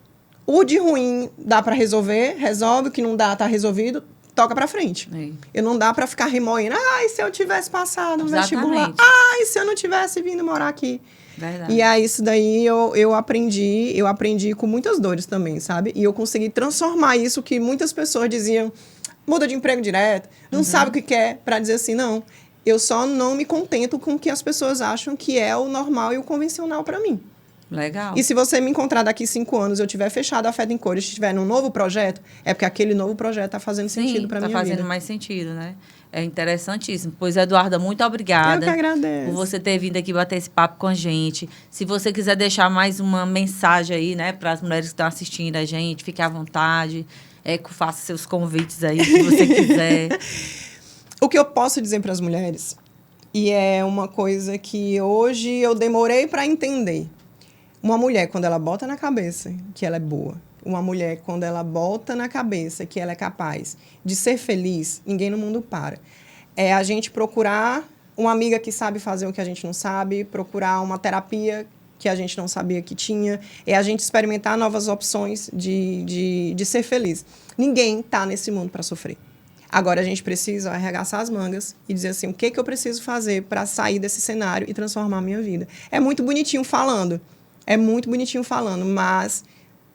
o de ruim dá para resolver, resolve, o que não dá tá resolvido, toca para frente. Eu não dá para ficar remoendo, ai, se eu tivesse passado no vestibular, ai, se eu não tivesse vindo morar aqui. Verdade. E aí, isso daí eu aprendi com muitas dores também, sabe? E eu consegui transformar isso que muitas pessoas diziam, muda de emprego direto, não sabe o que quer, para dizer assim, não, eu só não me contento com o que as pessoas acham que é o normal e o convencional para mim. Legal. E se você me encontrar daqui 5 anos, eu tiver fechado a Fé em Cores, estiver num novo projeto, é porque aquele novo projeto está fazendo sentido para minha vida. Está fazendo mais sentido, né? É interessantíssimo. Pois, Eduarda, muito obrigada. Eu que agradeço. Por você ter vindo aqui bater esse papo com a gente. Se você quiser deixar mais uma mensagem aí, né, para as mulheres que estão assistindo a gente, fique à vontade. Faça seus convites aí, se você quiser. O que eu posso dizer para as mulheres, e é uma coisa que hoje eu demorei para entender. Uma mulher, quando ela bota na cabeça que ela é boa, uma mulher, quando ela bota na cabeça que ela é capaz de ser feliz, ninguém no mundo para. É a gente procurar uma amiga que sabe fazer o que a gente não sabe, procurar uma terapia que a gente não sabia que tinha, é a gente experimentar novas opções de ser feliz. Ninguém está nesse mundo para sofrer. Agora, a gente precisa arregaçar as mangas e dizer assim, o que eu preciso fazer para sair desse cenário e transformar a minha vida. É muito bonitinho falando, mas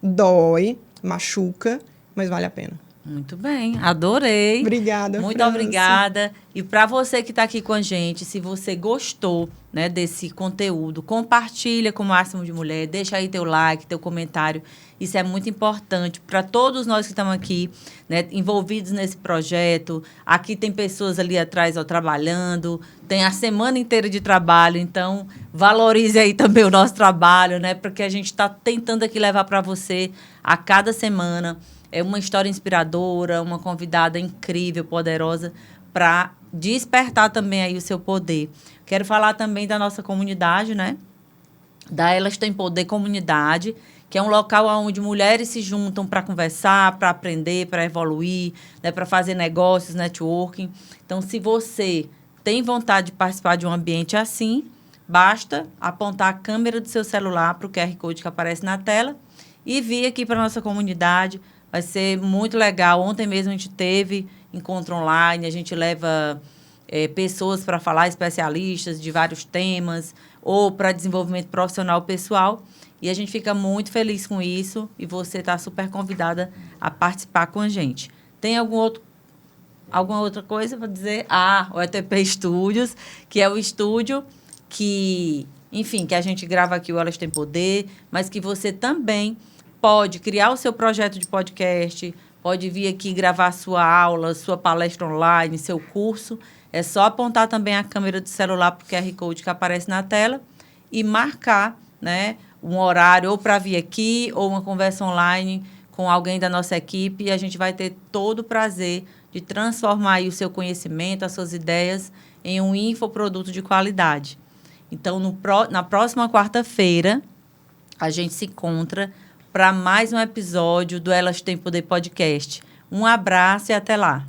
dói, machuca, mas vale a pena. Muito bem, adorei. Obrigada, Muito França. obrigada. E para você que está aqui com a gente, se você gostou, né, desse conteúdo, compartilha com o máximo de mulher, deixa aí teu like, teu comentário. Isso é muito importante para todos nós que estamos aqui, né, envolvidos nesse projeto. Aqui tem pessoas ali atrás trabalhando, tem a semana inteira de trabalho, então valorize aí também o nosso trabalho, né, porque a gente está tentando aqui levar para você a cada semana uma história inspiradora, uma convidada incrível, poderosa, para despertar também aí o seu poder. Quero falar também da nossa comunidade, né? Da Elas Têm Poder Comunidade, que é um local onde mulheres se juntam para conversar, para aprender, para evoluir, né? Para fazer negócios, networking. Então, se você tem vontade de participar de um ambiente assim, basta apontar a câmera do seu celular para o QR Code que aparece na tela e vir aqui para a nossa comunidade. Vai ser muito legal. Ontem mesmo a gente teve encontro online, a gente leva pessoas para falar, especialistas de vários temas, ou para desenvolvimento profissional pessoal. E a gente fica muito feliz com isso e você está super convidada a participar com a gente. Tem alguma outra coisa para dizer? O ETP Studios, que é o estúdio que, enfim, que a gente grava aqui o Elas Têm Poder, mas que você também pode criar o seu projeto de podcast, pode vir aqui gravar sua aula, sua palestra online, seu curso. É só apontar também a câmera do celular para o QR Code que aparece na tela e marcar, né, um horário ou para vir aqui ou uma conversa online com alguém da nossa equipe, e a gente vai ter todo o prazer de transformar aí o seu conhecimento, as suas ideias em um infoproduto de qualidade. Então, na próxima quarta-feira, a gente se encontra para mais um episódio do Elas Têm Poder Podcast. Um abraço e até lá!